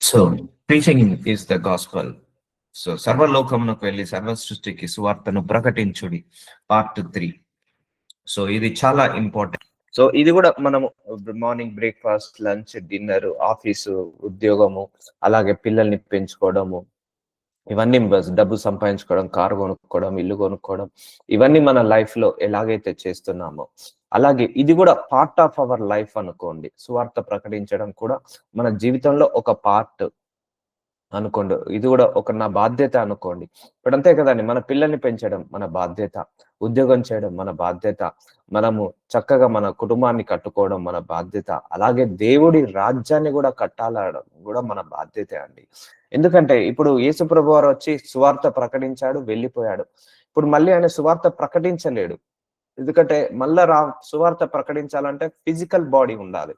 So preaching is the gospel. So సర్వలోకమునకు వెళ్ళి సర్వ సృష్టికి సువార్తను ప్రకటించుడి, పార్ట్ 3. సో ఇది చాలా ఇంపార్టెంట్. సో ఇది కూడా మనము morning breakfast, lunch, dinner, office, ఉద్యోగము, అలాగే పిల్లల్ని పెంచుకోవడము, ఇవన్నీ డబ్బు సంపాదించుకోవడం, కారు కొనుక్కోవడం, ఇల్లు కొనుక్కోవడం, ఇవన్నీ మన లైఫ్ లో ఎలాగైతే చేస్తున్నామో అలాగే ఇది కూడా పార్ట్ ఆఫ్ అవర్ లైఫ్ అనుకోండి. సువార్త ప్రకటించడం కూడా మన జీవితంలో ఒక పార్ట్ అనుకోండి. ఇది కూడా ఒక నా బాధ్యత అనుకోండి. ఇప్పుడు అంతే కదండి, మన పిల్లల్ని పెంచడం మన బాధ్యత, ఉద్యోగం చేయడం మన బాధ్యత, మనము చక్కగా మన కుటుంబాన్ని కట్టుకోవడం మన బాధ్యత, అలాగే దేవుడి రాజ్యాన్ని కూడా కట్టాలడం కూడా మన బాధ్యతే అండి. ఎందుకంటే ఇప్పుడు యేసు ప్రభు వారు వచ్చి సువార్త ప్రకటించాడు, వెళ్ళిపోయాడు. ఇప్పుడు మళ్ళీ ఆయన సువార్త ప్రకటించలేడు. ఎందుకంటే మళ్ళా సువార్త ప్రకటించాలంటే ఫిజికల్ బాడీ ఉండాలి.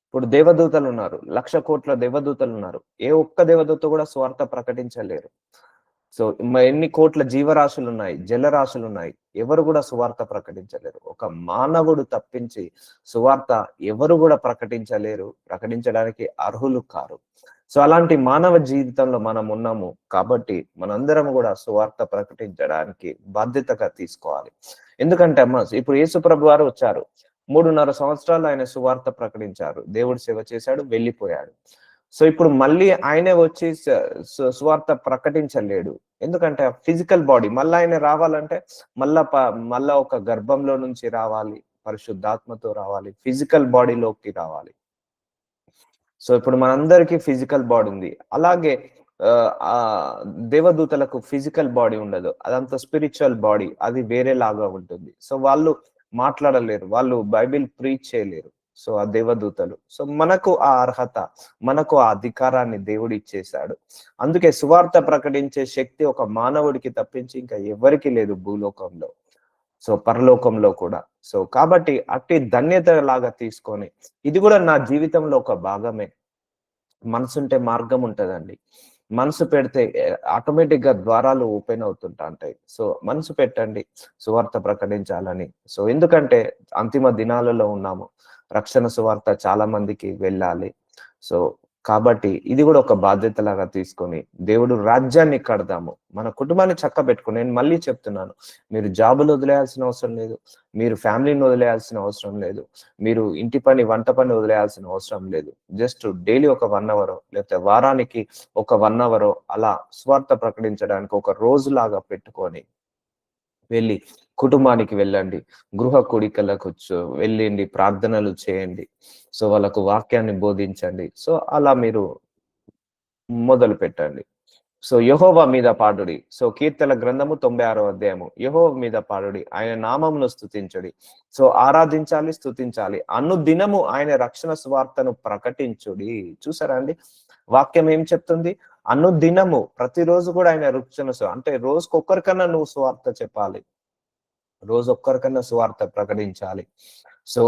ఇప్పుడు దేవదూతలు ఉన్నారు, 1,00,00,000,000 దేవదూతలు ఉన్నారు. ఏ ఒక్క దేవదూత కూడా సువార్త ప్రకటించలేరు. సో ఎన్ని కోట్ల జీవరాశులు ఉన్నాయి, జలరాశులు ఉన్నాయి, ఎవరు కూడా సువార్త ప్రకటించలేరు. ఒక మానవుడు తప్పించి సువార్త ఎవరు కూడా ప్రకటించలేరు, ప్రకటించడానికి అర్హులు కారు. సో అలాంటి మానవ జీవితంలో మనం ఉన్నాము కాబట్టి మనందరం కూడా సువార్త ప్రకటించడానికి బాధ్యతగా తీసుకోవాలి. ఎందుకంటే అమ్మ ఇప్పుడు యేసు ప్రభు వారు వచ్చారు, 3.5 సంవత్సరాలు ఆయన సువార్త ప్రకటించారు, దేవుడు సేవ చేశాడు, వెళ్ళిపోయాడు. సో ఇప్పుడు మళ్ళీ ఆయనే వచ్చి సువార్త ప్రకటించలేడు. ఎందుకంటే ఫిజికల్ బాడీ మళ్ళీ ఆయన రావాలంటే మళ్ళా ఒక గర్భంలో నుంచి రావాలి, పరిశుద్ధాత్మతో రావాలి, ఫిజికల్ బాడీలోకి రావాలి. సో ఇప్పుడు మనందరికీ ఫిజికల్ బాడీ ఉంది. అలాగే ఆ దేవదూతలకు ఫిజికల్ బాడీ ఉండదు, అదంతా స్పిరిచువల్ బాడీ, అది వేరేలాగా ఉంటుంది. సో వాళ్ళు మాట్లాడలేరు, వాళ్ళు బైబిల్ ప్రీచ్ చేయలేరు. సో ఆ దేవదూతలు. సో మనకు ఆ అర్హత, మనకు ఆ అధికారాన్ని దేవుడు ఇచ్చేశాడు. అందుకే సువార్త ప్రకటించే శక్తి ఒక మానవుడికి తప్పించి ఇంకా ఎవరికి లేదు భూలోకంలో, సో పరలోకంలో కూడా. సో కాబట్టి అట్టి ధన్యత లాగా తీసుకొని ఇది కూడా నా జీవితంలో ఒక భాగమే. మనసుంటే మార్గం ఉంటదండి. మనసు పెడితే ఆటోమేటిక్ గా ద్వారాలు ఓపెన్ అవుతుంటా ఉంటాయి. సో మనసు పెట్టండి సువార్త ప్రకటించాలని. సో ఎందుకంటే అంతిమ దినాలలో ఉన్నాము, రక్షణ సువార్త చాలా మందికి వెళ్ళాలి. సో కాబట్టి ఇది కూడా ఒక బాధ్యత లాగా తీసుకొని దేవుడు రాజ్యాన్ని కడదాము, మన కుటుంబాన్ని చక్కబెట్టుకుని. నేను మళ్ళీ చెప్తున్నాను, మీరు జాబులు వదిలేయాల్సిన అవసరం లేదు, మీరు ఫ్యామిలీని వదిలేయాల్సిన అవసరం లేదు, మీరు ఇంటి పని వంట పని వదిలేయాల్సిన అవసరం లేదు. జస్ట్ డైలీ ఒక 1 అవర్ లేకపోతే వారానికి ఒక 1 అవర్ అలా స్వార్థ ప్రకటించడానికి ఒక రోజు లాగా పెట్టుకొని వెళ్ళి కుటుంబానికి వెళ్ళండి, గృహ కూడికలకు వెళ్ళండి, ప్రార్థనలు చేయండి, సో వాళ్ళకు వాక్యాన్ని బోధించండి. సో అలా మీరు మొదలు పెట్టండి. సో యెహోవా మీద పాడుడి. సో కీర్తన గ్రంథము 96వ అధ్యాయము. యెహోవా మీద పాడుడి, ఆయన నామమును స్తుతించుడి. సో ఆరాధించాలి, స్తుతించాలి, అనుదినము ఆయన రక్షణ సువార్తను ప్రకటించుడి. చూసారా అండి, వాక్యం ఏం చెప్తుంది? అనుదినము, ప్రతిరోజు కూడా ఆయన రక్షణ అంటే రోజుకొక్కరికన్నా నువ్వు సువార్త చెప్పాలి, రోజు ఒక్కరికన్నా సువార్త ప్రకటించాలి. సో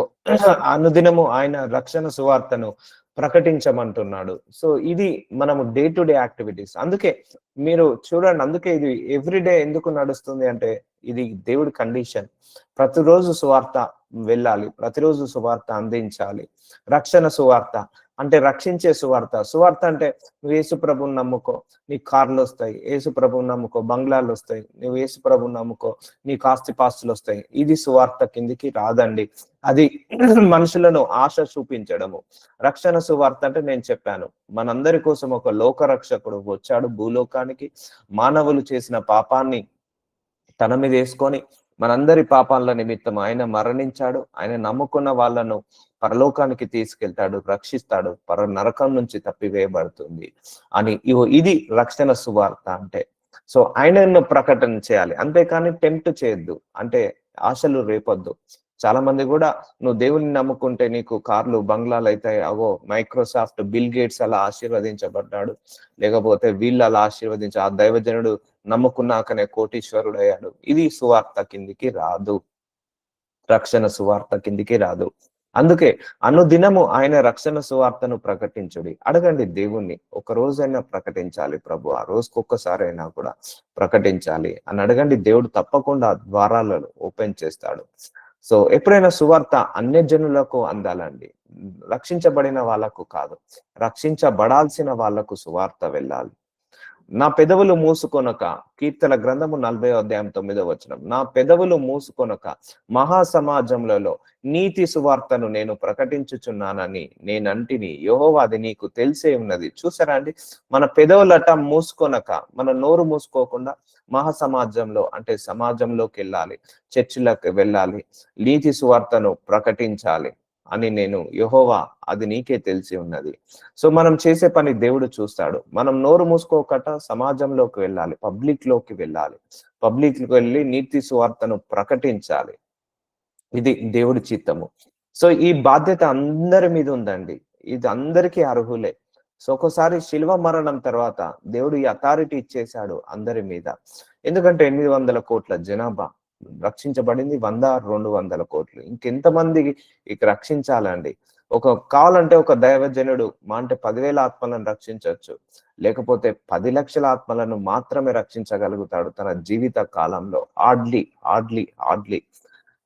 అనుదినము ఆయన రక్షణ సువార్తను ప్రకటించమంటున్నాడు. సో ఇది మనము డే టు డే యాక్టివిటీస్. అందుకే మీరు చూడండి, అందుకే ఇది ఎవ్రీడే ఎందుకు నడుస్తుంది అంటే ఇది దేవుడి కండిషన్. ప్రతిరోజు సువార్త వెళ్ళాలి, ప్రతిరోజు సువార్త అందించాలి. రక్షణ సువార్త అంటే రక్షించే సువార్త. సువార్త అంటే నువ్వు యేసు ప్రభువుని నమ్ముకో, నీకు కార్లు వస్తాయి, యేసు ప్రభువుని నమ్ముకో బంగ్లాలు వస్తాయి, నువ్వు యేసు ప్రభువుని నమ్ముకో నీకు ఆస్తిపాస్తులు వస్తాయి. ఇది సువార్త కిందికి రాదండి. అది మనుషులను ఆశ చూపించడము. రక్షణ సువార్త అంటే నేను చెప్పాను, మనందరి కోసం ఒక లోక రక్షకుడు వచ్చాడు భూలోకానికి, మానవులు చేసిన పాపాన్ని తన మీద వేసుకొని మనందరి పాపాల నిమిత్తం ఆయన మరణించాడు, ఆయన నమ్ముకున్న వాళ్ళను పరలోకానికి తీసుకెళ్తాడు, రక్షిస్తాడు, నరకం నుంచి తప్పివేయబడుతుంది అని. ఇది రక్షణ సువార్త అంటే. సో ఆయనను ప్రకటన చేయాలి, అంతేకాని టెంప్ట్ చేయొద్దు, అంటే ఆశలు రేపొద్దు. చాలా మంది కూడా నువ్వు దేవుని నమ్ముకుంటే నీకు కార్లు బంగ్లాలు అవుతాయి, అగో మైక్రోసాఫ్ట్ బిల్ గేట్స్ అలా ఆశీర్వదించబడ్డాడు, లేకపోతే వీళ్ళు అలా ఆ దైవజనుడు నమ్ముకున్నాకనే కోటీశ్వరుడు అయ్యాడు. ఇది సువార్త కిందికి రాదు, రక్షణ సువార్త కిందికి రాదు. అందుకే అనుదినము ఆయన రక్షణ సువార్తను ప్రకటించుడి. అడగండి దేవుణ్ణి, ఒక రోజైనా ప్రకటించాలి ప్రభు, ఆ రోజుకొక్కసారి అయినా కూడా ప్రకటించాలి అని అడగండి. దేవుడు తప్పకుండా ద్వారాలను ఓపెన్ చేస్తాడు. సో ఎప్పుడైనా సువార్త అన్యజనులకు అందాలండి. రక్షించబడిన వాళ్ళకు కాదు, రక్షించబడాల్సిన వాళ్ళకు సువార్త వెళ్ళాలి. నా పెదవులు మూసుకొనక, కీర్తన గ్రంథము 40వ అధ్యాయం 9వ వచనం, నా పెదవులు మూసుకొనక మహాసమాజములలో నీతి సువార్తను నేను ప్రకటించుచున్నానని నేనంటిని, యెహోవా అది నీకు తెలిసే ఉన్నది. చూసారా అండి, మన పెదవులట మూసుకొనక, మన నోరు మూసుకోకుండా మహాసమాజంలో అంటే సమాజంలోకి వెళ్ళాలి, చర్చిలకు వెళ్ళాలి, నీతి సువార్తను ప్రకటించాలి అని నేను, యెహోవా అది నీకే తెలిసి ఉన్నది. సో మనం చేసే పని దేవుడు చూస్తాడు. మనం నోరు మూసుకోకట సమాజంలోకి వెళ్ళాలి, పబ్లిక్ లోకి వెళ్ళాలి, పబ్లిక్ లోకి వెళ్ళి నీతి సువార్తను ప్రకటించాలి. ఇది దేవుడి చిత్తము. సో ఈ బాధ్యత అందరి మీద ఉందండి. ఇది అందరికీ అర్హులే. సో ఒక్కోసారి శిల్వ మరణం తర్వాత దేవుడు ఈ అథారిటీ ఇచ్చేశాడు అందరి మీద. ఎందుకంటే 800 కోట్ల జనాభా రక్షించబడింది, 100-200 కోట్లు. ఇంకెంతమందికి ఇక రక్షించాలండి? కావాలంటే ఒక దైవజనుడు మా అంటే 10,000 ఆత్మలను రక్షించవచ్చు, లేకపోతే 10 లక్షల ఆత్మలను మాత్రమే రక్షించగలుగుతాడు తన జీవిత కాలంలో. హార్డ్లీ.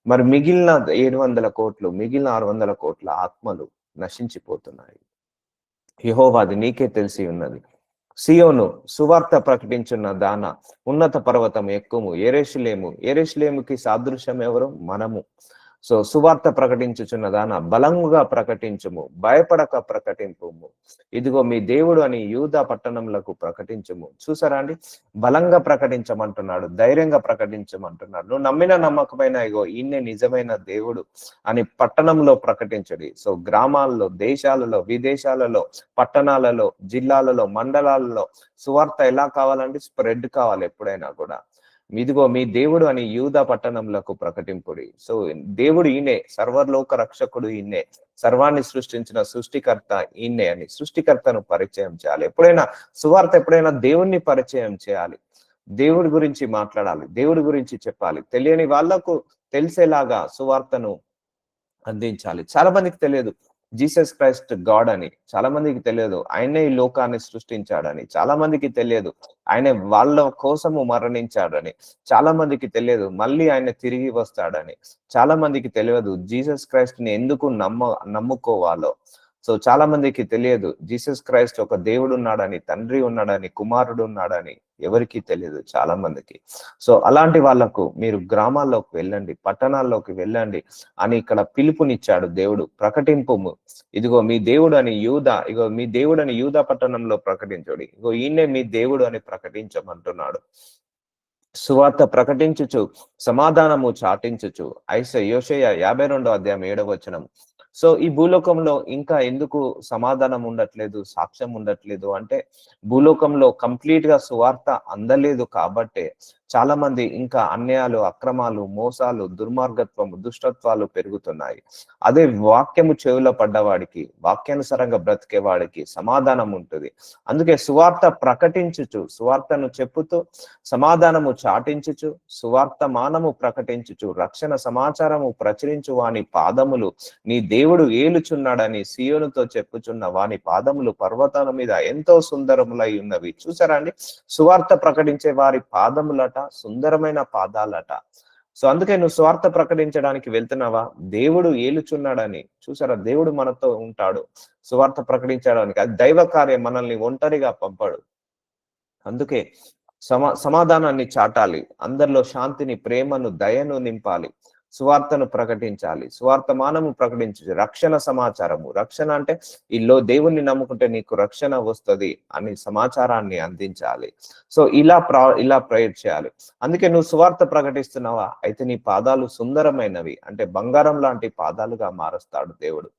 మరి మిగిలిన 700 కోట్లు, మిగిలిన 600 కోట్ల ఆత్మలు నశించిపోతున్నాయి. యెహోవా అది నీకే తెలిసి ఉన్నది. సియోను సువార్త ప్రకటించున్న దాన, ఉన్నత పర్వతం ఎక్కుము, యెరూషలేముకి సాదృశ్యం ఎవరు? మనము. సో సువార్త ప్రకటించుచున్న దాన బలంగా ప్రకటించుము, భయపడక ప్రకటింపుము, ఇదిగో మీ దేవుడు అని యూదా పట్టణంలకు ప్రకటించుము. చూసారా అండి, బలంగా ప్రకటించమంటున్నాడు, ధైర్యంగా ప్రకటించమంటున్నాడు. నువ్వు నమ్మిన నమ్మకమైన ఇగో ఈయనే నిజమైన దేవుడు అని పట్టణంలో ప్రకటించడి. సో గ్రామాల్లో, దేశాలలో, విదేశాలలో, పట్టణాలలో, జిల్లాలలో, మండలాలలో సువార్త ఎలా కావాలంటే స్ప్రెడ్ కావాలి ఎప్పుడైనా కూడా. ఇదిగో మీ దేవుడు అని యూదా పట్టణంలకు ప్రకటింపుడి. సో దేవుడు ఈయనే, సర్వలోక రక్షకుడు ఈయనే, సర్వాన్ని సృష్టించిన సృష్టికర్త ఈయనే అని సృష్టికర్తను పరిచయం చేయాలి. సువార్త ఎప్పుడైనా దేవుణ్ణి పరిచయం చేయాలి, దేవుడి గురించి మాట్లాడాలి, దేవుడి గురించి చెప్పాలి. తెలియని వాళ్లకు తెలిసేలాగా సువార్తను అందించాలి. చాలా మందికి తెలియదు జీసస్ క్రైస్ట్ గాడ్ అని, చాలా మందికి తెలియదు ఆయనే ఈ లోకాన్ని సృష్టించాడని, చాలా మందికి తెలియదు ఆయన వాళ్ళ కోసము మరణించాడని, చాలా మందికి తెలియదు మళ్ళీ ఆయన తిరిగి వస్తాడని, చాలా మందికి తెలియదు జీసస్ క్రైస్ట్ ని ఎందుకు నమ్ముకోవాలో. సో చాలా మందికి తెలియదు జీసస్ క్రైస్ట్ ఒక దేవుడు ఉన్నాడని, తండ్రి ఉన్నాడని, కుమారుడు ఉన్నాడని ఎవరికి తెలియదు చాలా మందికి. సో అలాంటి వాళ్లకు మీరు గ్రామాల్లోకి వెళ్ళండి, పట్టణాల్లోకి వెళ్ళండి అని ఇక్కడ పిలుపునిచ్చాడు దేవుడు. ప్రకటింపుము, ఇదిగో మీ దేవుడు అని యూదా పట్టణంలో ప్రకటించుడి, ఇగో ఈయనే మీ దేవుడు అని ప్రకటించమంటున్నాడు. సువార్త ప్రకటించుచు సమాధానము చాటించుచు. యోషేయ 52వ అధ్యాయం 7వ వచనం. సో ఈ భూలోకంలో ఇంకా ఎందుకు సమాధానం ఉండట్లేదు, సాక్ష్యం ఉండట్లేదు అంటే భూలోకంలో కంప్లీట్ గా సువార్త అందలేదు కాబట్టే చాలా మంది ఇంకా అన్యాయాలు, అక్రమాలు, మోసాలు, దుర్మార్గత్వము, దుష్టత్వాలు పెరుగుతున్నాయి. అదే వాక్యము చెవిలో పడ్డవాడికి, వాక్యానుసారంగా బ్రతికేవాడికి సమాధానం ఉంటుంది. అందుకే సువార్త ప్రకటించుచు, సువార్తను చెప్పుతూ సమాధానము చాటించుచు, సువార్త మానము ప్రకటించుచు, రక్షణ సమాచారము ప్రచురించు వాని పాదములు నీ దేవుడు ఏలుచున్నాడని సియోనుతో చెప్పుచున్న వాని పాదములు పర్వతాల మీద ఎంతో సుందరములై ఉన్నవి. చూసారా అండి, సువార్త ప్రకటించే వారి పాదములట సుందరమైన పాదాలట. సో అందుకే నువ్వు స్వార్థ ప్రకటించడానికి వెళ్తున్నావా, దేవుడు ఏలుచున్నాడని. చూసారా, దేవుడు మనతో ఉంటాడు సువార్త ప్రకటించడానికి. అది దైవ కార్యం, మనల్ని ఒంటరిగా పంపడు. అందుకే సమాధానాన్ని చాటాలి, అందరిలో శాంతిని, ప్రేమను, దయను నింపాలి, సువార్తను ప్రకటించాలి, సువార్తమానము ప్రకటించు, రక్షణ సమాచారము. రక్షణ అంటే దేవుణ్ణి నమ్ముకుంటే నీకు రక్షణ వస్తుంది అని సమాచారాన్ని అందించాలి. సో ఇలా ప్రేయర్ చేయాలి. అందుకే నువ్వు సువార్త ప్రకటిస్తున్నావా, అయితే నీ పాదాలు సుందరమైనవి అంటే బంగారం లాంటి పాదాలుగా మారుస్తాడు దేవుడు.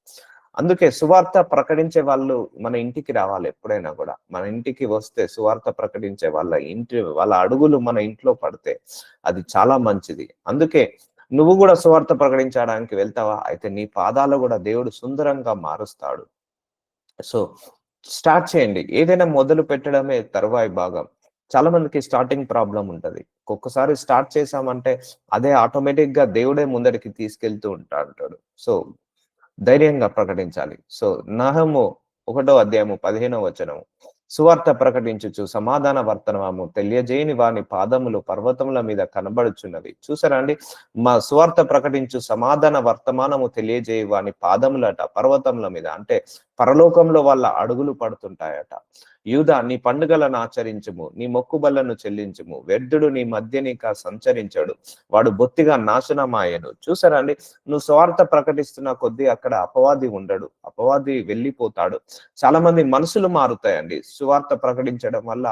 అందుకే సువార్త ప్రకటించే వాళ్ళు మన ఇంటికి రావాలి. ఎప్పుడైనా కూడా మన ఇంటికి వస్తే సువార్త ప్రకటించే వాళ్ళ అడుగులు మన ఇంట్లో పడితే అది చాలా మంచిది. అందుకే నువ్వు కూడా సువార్త ప్రకటించడానికి వెళ్తావా, అయితే నీ పాదాలు కూడా దేవుడు సుందరంగా మారుస్తాడు. సో స్టార్ట్ చేయండి. ఏదైనా మొదలు పెట్టడమే తరువాయి భాగం. చాలా మందికి స్టార్టింగ్ ప్రాబ్లం ఉంటది. ఒక్కొక్కసారి స్టార్ట్ చేసామంటే అదే ఆటోమేటిక్ గా దేవుడే ముందరికి తీసుకెళ్తూ ఉంటాడు. సో ధైర్యంగా ప్రకటించాలి. సో నహము 1వ అధ్యాయము 15వ వచనం. సువార్త ప్రకటించుచు సమాధాన వర్తనము తెలియజేయని వాని పాదములు పర్వతముల మీద కనబడుచున్నవి. చూసారా అండి, మా సువార్త ప్రకటించు సమాధాన వర్తమానము తెలియజేయ వాని పాదములట పర్వతముల మీద, అంటే పరలోకంలో వాళ్ళ అడుగులు పడుతుంటాయట. యూదా, నీ పండుగలను ఆచరించుము, నీ మొక్కుబళ్లను చెల్లించుము. వ్యర్థుడు నీ మధ్య నీక సంచరించాడు, వాడు బొత్తిగా నాశనమాయను. చూసారా అండి, నువ్వు స్వార్థ ప్రకటిస్తున్న కొద్దీ అక్కడ అపవాది ఉండడు, అపవాది వెళ్ళిపోతాడు. చాలా మంది మనసులు మారుతాయండి. సువార్త ప్రకటించడం వల్ల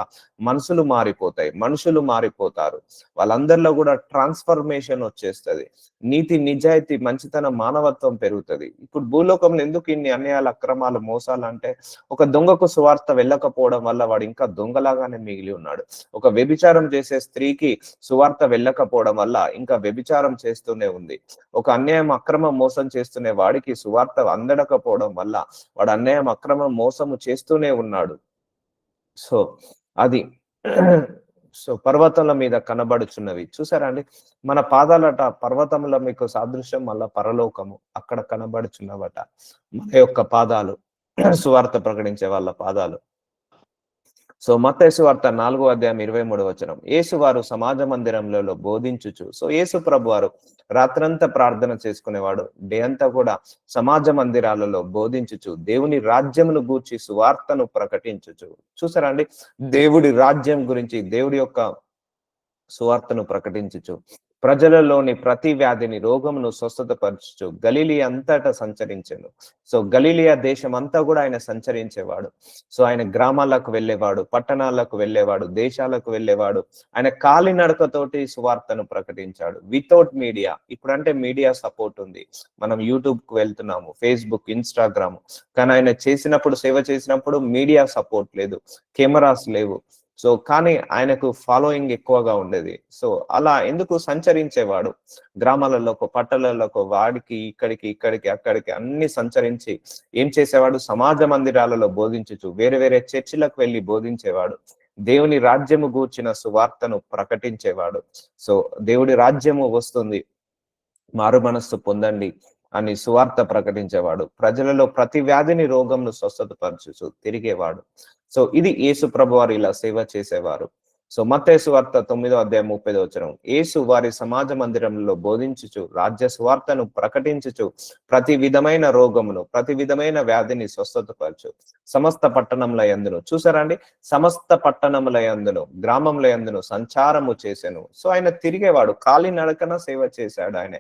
మనసులు మారిపోతాయి, మనుషులు మారిపోతారు. వాళ్ళందరిలో కూడా ట్రాన్స్ఫర్మేషన్ వచ్చేస్తుంది. నీతి, నిజాయితీ, మంచితనం, మానవత్వం పెరుగుతుంది. ఇప్పుడు భూలోకంలో ఎందుకు ఇన్ని అన్యాయాలు, అక్రమాలు, మోసాలు అంటే ఒక దొంగకు సువార్త వెళ్ళకపోవడం వల్ల వాడు ఇంకా దొంగలాగానే మిగిలి ఉన్నాడు. ఒక వ్యభిచారం చేసే స్త్రీకి సువార్త వెళ్ళకపోవడం వల్ల ఇంకా వ్యభిచారం చేస్తూనే ఉంది. ఒక అన్యాయం, అక్రమం, మోసం చేస్తున్న వాడికి సువార్త అందడకపోవడం వల్ల వాడు అన్యాయం, అక్రమం, మోసము చేస్తూనే ఉన్నాడు. సో అది సో పర్వతముల మీద కనబడుచున్నవి. చూసారా అండి, మన పాదాలట పర్వతముల మీకు సాదృశ్యం, మళ్ళా పరలోకము అక్కడ కనబడుచున్నవట మన యొక్క పాదాలు, సువార్త ప్రకటించే వాళ్ళ పాదాలు. సో మత్తయి సువార్త 4:23 యేసు వారు సమాజ మందిరంలో బోధించుచు. సో యేసు ప్రభు వారు రాత్రంతా ప్రార్థన చేసుకునేవాడు, డే అంతా కూడా సమాజ మందిరాలలో బోధించుచు, దేవుని రాజ్యమును గూర్చి సువార్తను ప్రకటించుచు. చూసారా అండి, దేవుడి రాజ్యం గురించి, దేవుడి యొక్క సువార్తను ప్రకటించుచు, ప్రజలలోని ప్రతి వ్యాధిని, రోగమును స్వస్థతపరచుచు గలిలియా అంతటా సంచరించెను. సో గలిలియా దేశం అంతా కూడా ఆయన సంచరించేవాడు. సో ఆయన గ్రామాలకు వెళ్ళేవాడు, పట్టణాలకు వెళ్ళేవాడు, దేశాలకు వెళ్ళేవాడు. ఆయన కాలినడకతోటి సువార్తను ప్రకటించాడు, వితౌట్ మీడియా. ఇప్పుడంటే మీడియా సపోర్ట్ ఉంది, మనం యూట్యూబ్ కు వెళ్తున్నాము, ఫేస్బుక్, ఇన్స్టాగ్రామ్. కానీ ఆయన చేసినప్పుడు, సేవ చేసినప్పుడు మీడియా సపోర్ట్ లేదు, కెమెరాస్ లేవు. సో కానీ ఆయనకు ఫాలోయింగ్ ఎక్కువగా ఉండేది. సో అలా ఎందుకు సంచరించేవాడు, గ్రామాలలోకి, పట్టణాలకు, వాడికి ఇక్కడికి, ఇక్కడికి, అక్కడికి అన్ని సంచరించి ఏం చేసేవాడు, సమాజ మందిరాలలో బోధించుచు, వేరే వేరే చర్చిలకు వెళ్ళి బోధించేవాడు, దేవుని రాజ్యము గూర్చిన సువార్తను ప్రకటించేవాడు. సో దేవుడి రాజ్యము వస్తుంది, మారు మనస్సు పొందండి అని సువార్త ప్రకటించేవాడు. ప్రజలలో ప్రతి వ్యాధిని, రోగంను స్వస్థతపరచుచు తిరిగేవాడు. సో ఇది యేసు ప్రభు వారు ఇలా సేవ చేసేవారు. సో మత్తయి సువార్త 9:30 యేసు వారి సమాజ మందిరంలో బోధించుచు, రాజ్య సువార్తను ప్రకటించుచు, ప్రతి విధమైన రోగమును, ప్రతి విధమైన వ్యాధిని స్వస్థతపరచు సమస్త పట్టణముల యందును. చూసారా అండి, సమస్త పట్టణముల యందును, గ్రామముల యందును సంచారము చేసెను. సో ఆయన తిరిగేవాడు, కాలినడకన సేవ చేశాడు ఆయన.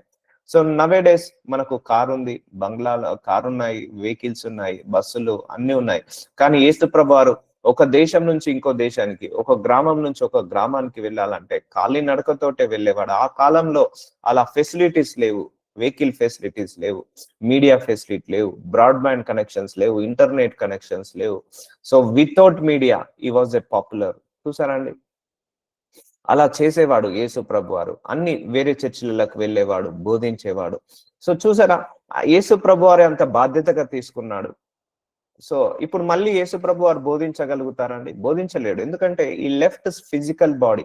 సో నవేడేస్ మనకు కారు ఉంది, బంగ్లాలో కారు ఉన్నాయి, వెహికల్స్ ఉన్నాయి, బస్సులు అన్ని ఉన్నాయి. కానీ యేసు ప్రభు వారు ఒక దేశం నుంచి ఇంకో దేశానికి, ఒక గ్రామం నుంచి ఒక గ్రామానికి వెళ్ళాలంటే కాలినడకతోటే వెళ్ళేవాడు. ఆ కాలంలో అలా ఫెసిలిటీస్ లేవు, వెహికల్ ఫెసిలిటీస్ లేవు, మీడియా ఫెసిలిటీ లేవు, బ్రాడ్బ్యాండ్ కనెక్షన్స్ లేవు, ఇంటర్నెట్ కనెక్షన్స్ లేవు. సో వితౌట్ మీడియా ఈ వాజ్ ఎ పాపులర్. చూసారా అండి, అలా చేసేవాడు యేసు ప్రభు వారు. అన్ని వేరే చర్చిలకు వెళ్ళేవాడు, బోధించేవాడు. సో చూసారా, యేసు ప్రభు వారు అంత బాధ్యతగా తీసుకున్నాడు. సో ఇప్పుడు మళ్ళీ యేసు ప్రభు వారు బోధించగలుగుతారండి? బోధించలేడు. ఎందుకంటే ఈ లెఫ్ట్ ఫిజికల్ బాడీ,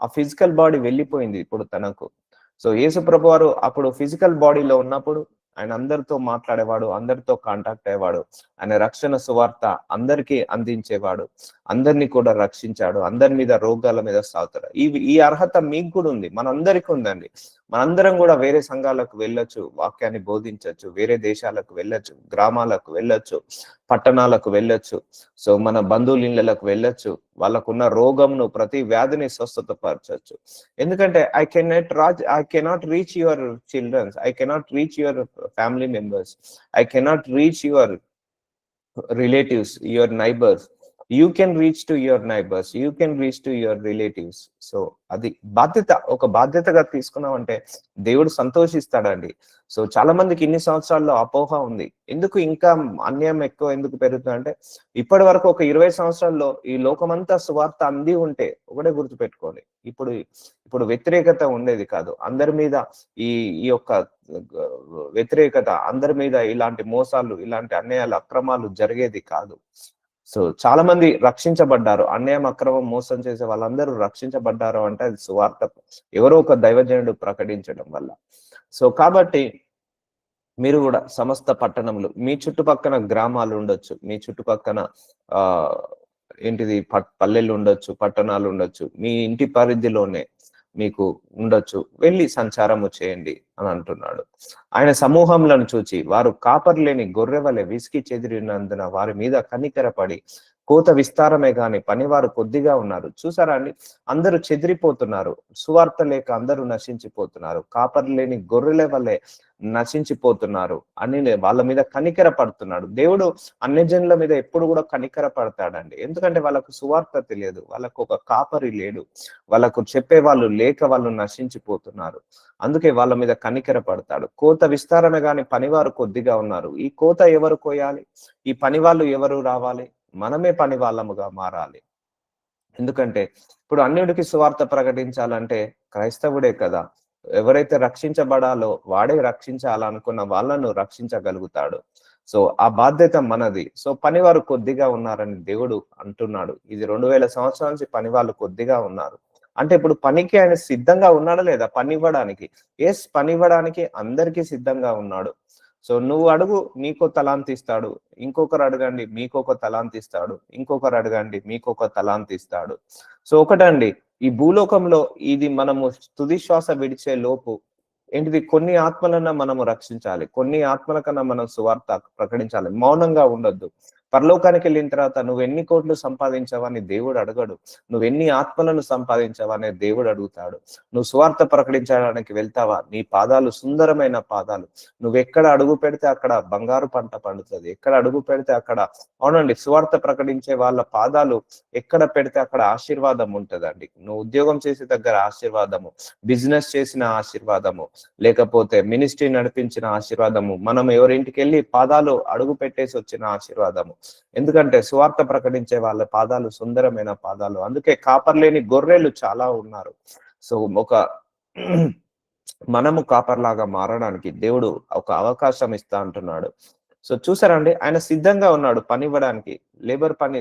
ఆ ఫిజికల్ బాడీ వెళ్ళిపోయింది ఇప్పుడు తనకు. సో యేసు ప్రభు వారు అప్పుడు ఫిజికల్ బాడీలో ఉన్నప్పుడు ఆయన అందరితో మాట్లాడేవాడు, అందరితో కాంటాక్ట్ అయ్యేవాడు. ఆయన రక్షణ సువార్త అందరికీ అందించేవాడు, అందరినీ కూడా రక్షించాడు, అందరి మీద, రోగాల మీద సాగుతారు. ఈ అర్హత మీకు కూడా ఉంది, మనందరికీ ఉందండి. మనందరం కూడా వేరే సంఘాలకు వెళ్ళొచ్చు, వాక్యాన్ని బోధించవచ్చు, వేరే దేశాలకు వెళ్ళొచ్చు, గ్రామాలకు వెళ్ళొచ్చు, పట్టణాలకు వెళ్ళొచ్చు. సో మన బంధువుల ఇళ్ళకు వెళ్ళొచ్చు, వాళ్ళకున్న రోగంను, ప్రతి వ్యాధిని స్వస్థతపరచచ్చు. ఎందుకంటే I cannot reach your children's, I cannot reach your family members, I cannot reach your relatives, your neighbors. You can reach to your neighbors, you can reach to your relatives. So అది బాధ్యత, ఒక బాధ్యతగా తీసుకున్నామంటే దేవుడు సంతోషిస్తాడండి. So చాలా మందికి ఇన్ని సంవత్సరాల్లో అపోహ ఉంది, ఎందుకు ఇంకా అన్యాయం ఎక్కువ ఎందుకు పెరుగుతుందంటే, ఇప్పటి వరకు ఒక 20 సంవత్సరాల్లో ఈ లోకమంతా సువార్త అంది ఉంటే, ఒకటే గుర్తుపెట్టుకోండి, ఇప్పుడు వ్యతిరేకత ఉండేది కాదు. అందరి మీద ఈ యొక్క వ్యతిరేకత, అందరి మీద ఇలాంటి మోసాలు, ఇలాంటి అన్యాయాలు, అక్రమాలు జరిగేది కాదు. సో చాలా మంది రక్షించబడ్డారు, అన్యాయం, అక్రమం, మోసం చేసే వాళ్ళందరూ రక్షించబడ్డారు అంటే అది సువార్త ఎవరో ఒక దైవజనుడు ప్రకటించడం వల్ల. సో కాబట్టి మీరు కూడా సమస్త పట్టణములు, మీ చుట్టుపక్కన గ్రామాలు ఉండొచ్చు, మీ చుట్టుపక్కన ఏంటిది పల్లెలు ఉండొచ్చు, పట్టణాలు ఉండొచ్చు, మీ ఇంటి పరిధిలోనే మీకు ఉండొచ్చు, వెళ్ళి సంచారము చేయండి అని అంటున్నాడు. ఆయన సమూహంలను చూచి వారు కాపరి లేని గొర్రె వలె విసికి చెదిరినందున వారి మీద కనికరపడి, కోత విస్తారమే గాని పనివారు కొద్దిగా ఉన్నారు. చూసారా అండి, అందరూ చెదిరిపోతున్నారు, సువార్త లేక అందరూ నశించిపోతున్నారు, కాపరి లేని గొర్రెల వలె నశించిపోతున్నారు అని వాళ్ళ మీద కనికర పడుతున్నాడు. దేవుడు అన్యజనుల మీద ఎప్పుడు కూడా కనికర పడతాడండి. ఎందుకంటే వాళ్ళకు సువార్త తెలియదు, వాళ్ళకు ఒక కాపరి లేడు, వాళ్ళకు చెప్పే వాళ్ళు లేక వాళ్ళు నశించిపోతున్నారు. అందుకే వాళ్ళ మీద కనికర పడతాడు. కోత విస్తారమే గాని పనివారు కొద్దిగా ఉన్నారు. ఈ కోత ఎవరు కోయాలి? ఈ పని వాళ్ళు ఎవరు రావాలి? మనమే పని వాళ్ళముగా మారాలి. ఎందుకంటే ఇప్పుడు అన్యుడికి సువార్త ప్రకటించాలంటే క్రైస్తవుడే కదా. ఎవరైతే రక్షించబడాలో వాడే రక్షించాలనుకున్న వాళ్ళను రక్షించగలుగుతాడు. సో ఆ బాధ్యత మనది. సో పనివారు కొద్దిగా ఉన్నారని దేవుడు అంటున్నాడు. ఇది 2000 సంవత్సరాల నుంచి పనివాళ్ళు కొద్దిగా ఉన్నారు. అంటే ఇప్పుడు పనికి ఆయన సిద్ధంగా ఉన్నాడా లేదా పనివ్వడానికి? యెస్, పనివ్వడానికి అందరికీ సిద్ధంగా ఉన్నాడు. సో నువ్వు అడుగు, నీకో తలాంత్ ఇస్తాడు. ఇంకొకరు అడగండి, మీకొక తలాంత్ ఇస్తాడు. ఇంకొకరు అడగండి, మీకొక తలాంత్ ఇస్తాడు. సో ఒకటండి, ఈ భూలోకంలో ఇది మనము తుది శ్వాస విడిచే లోపు ఏంటిది, కొన్ని ఆత్మలన్నా మనము రక్షించాలి, కొన్ని ఆత్మల కన్నా మనం సువార్త ప్రకటించాలి. మౌనంగా ఉండొద్దు. పరలోకానికి వెళ్ళిన తర్వాత నువ్వు ఎన్ని కోట్లు సంపాదించావని దేవుడు అడగడు, నువ్వు ఎన్ని ఆత్మలను సంపాదించావని దేవుడు అడుగుతాడు. నువ్వు సువార్త ప్రకటించడానికి వెళ్తావా? నీ పాదాలు సుందరమైన పాదాలు, నువ్వు ఎక్కడ అడుగు పెడితే అక్కడ బంగారు పంట పండుతుంది, ఎక్కడ అడుగు పెడితే అక్కడ, అవునండి, సువార్త ప్రకటించే వాళ్ళ పాదాలు ఎక్కడ పెడితే అక్కడ ఆశీర్వాదం ఉంటదండి. నువ్వు ఉద్యోగం చేసే దగ్గర ఆశీర్వాదము, బిజినెస్ చేసిన ఆశీర్వాదము, లేకపోతే మినిస్ట్రీ నడిపించిన ఆశీర్వాదము, మనం ఎవరింటికి వెళ్ళి పాదాలు అడుగు పెట్టేసి వచ్చిన ఆశీర్వాదము. ఎందుకంటే సువార్త ప్రకటించే వాళ్ళ పాదాలు సుందరమైన పాదాలు. అందుకే కాపర్లేని గొర్రెలు చాలా ఉన్నారు. సో ఒక మనము కాపర్లాగా మారడానికి దేవుడు ఒక అవకాశం ఇస్తా అంటున్నాడు. సో చూసారండి, ఆయన సిద్ధంగా ఉన్నాడు పని ఇవ్వడానికి. లేబర్ పని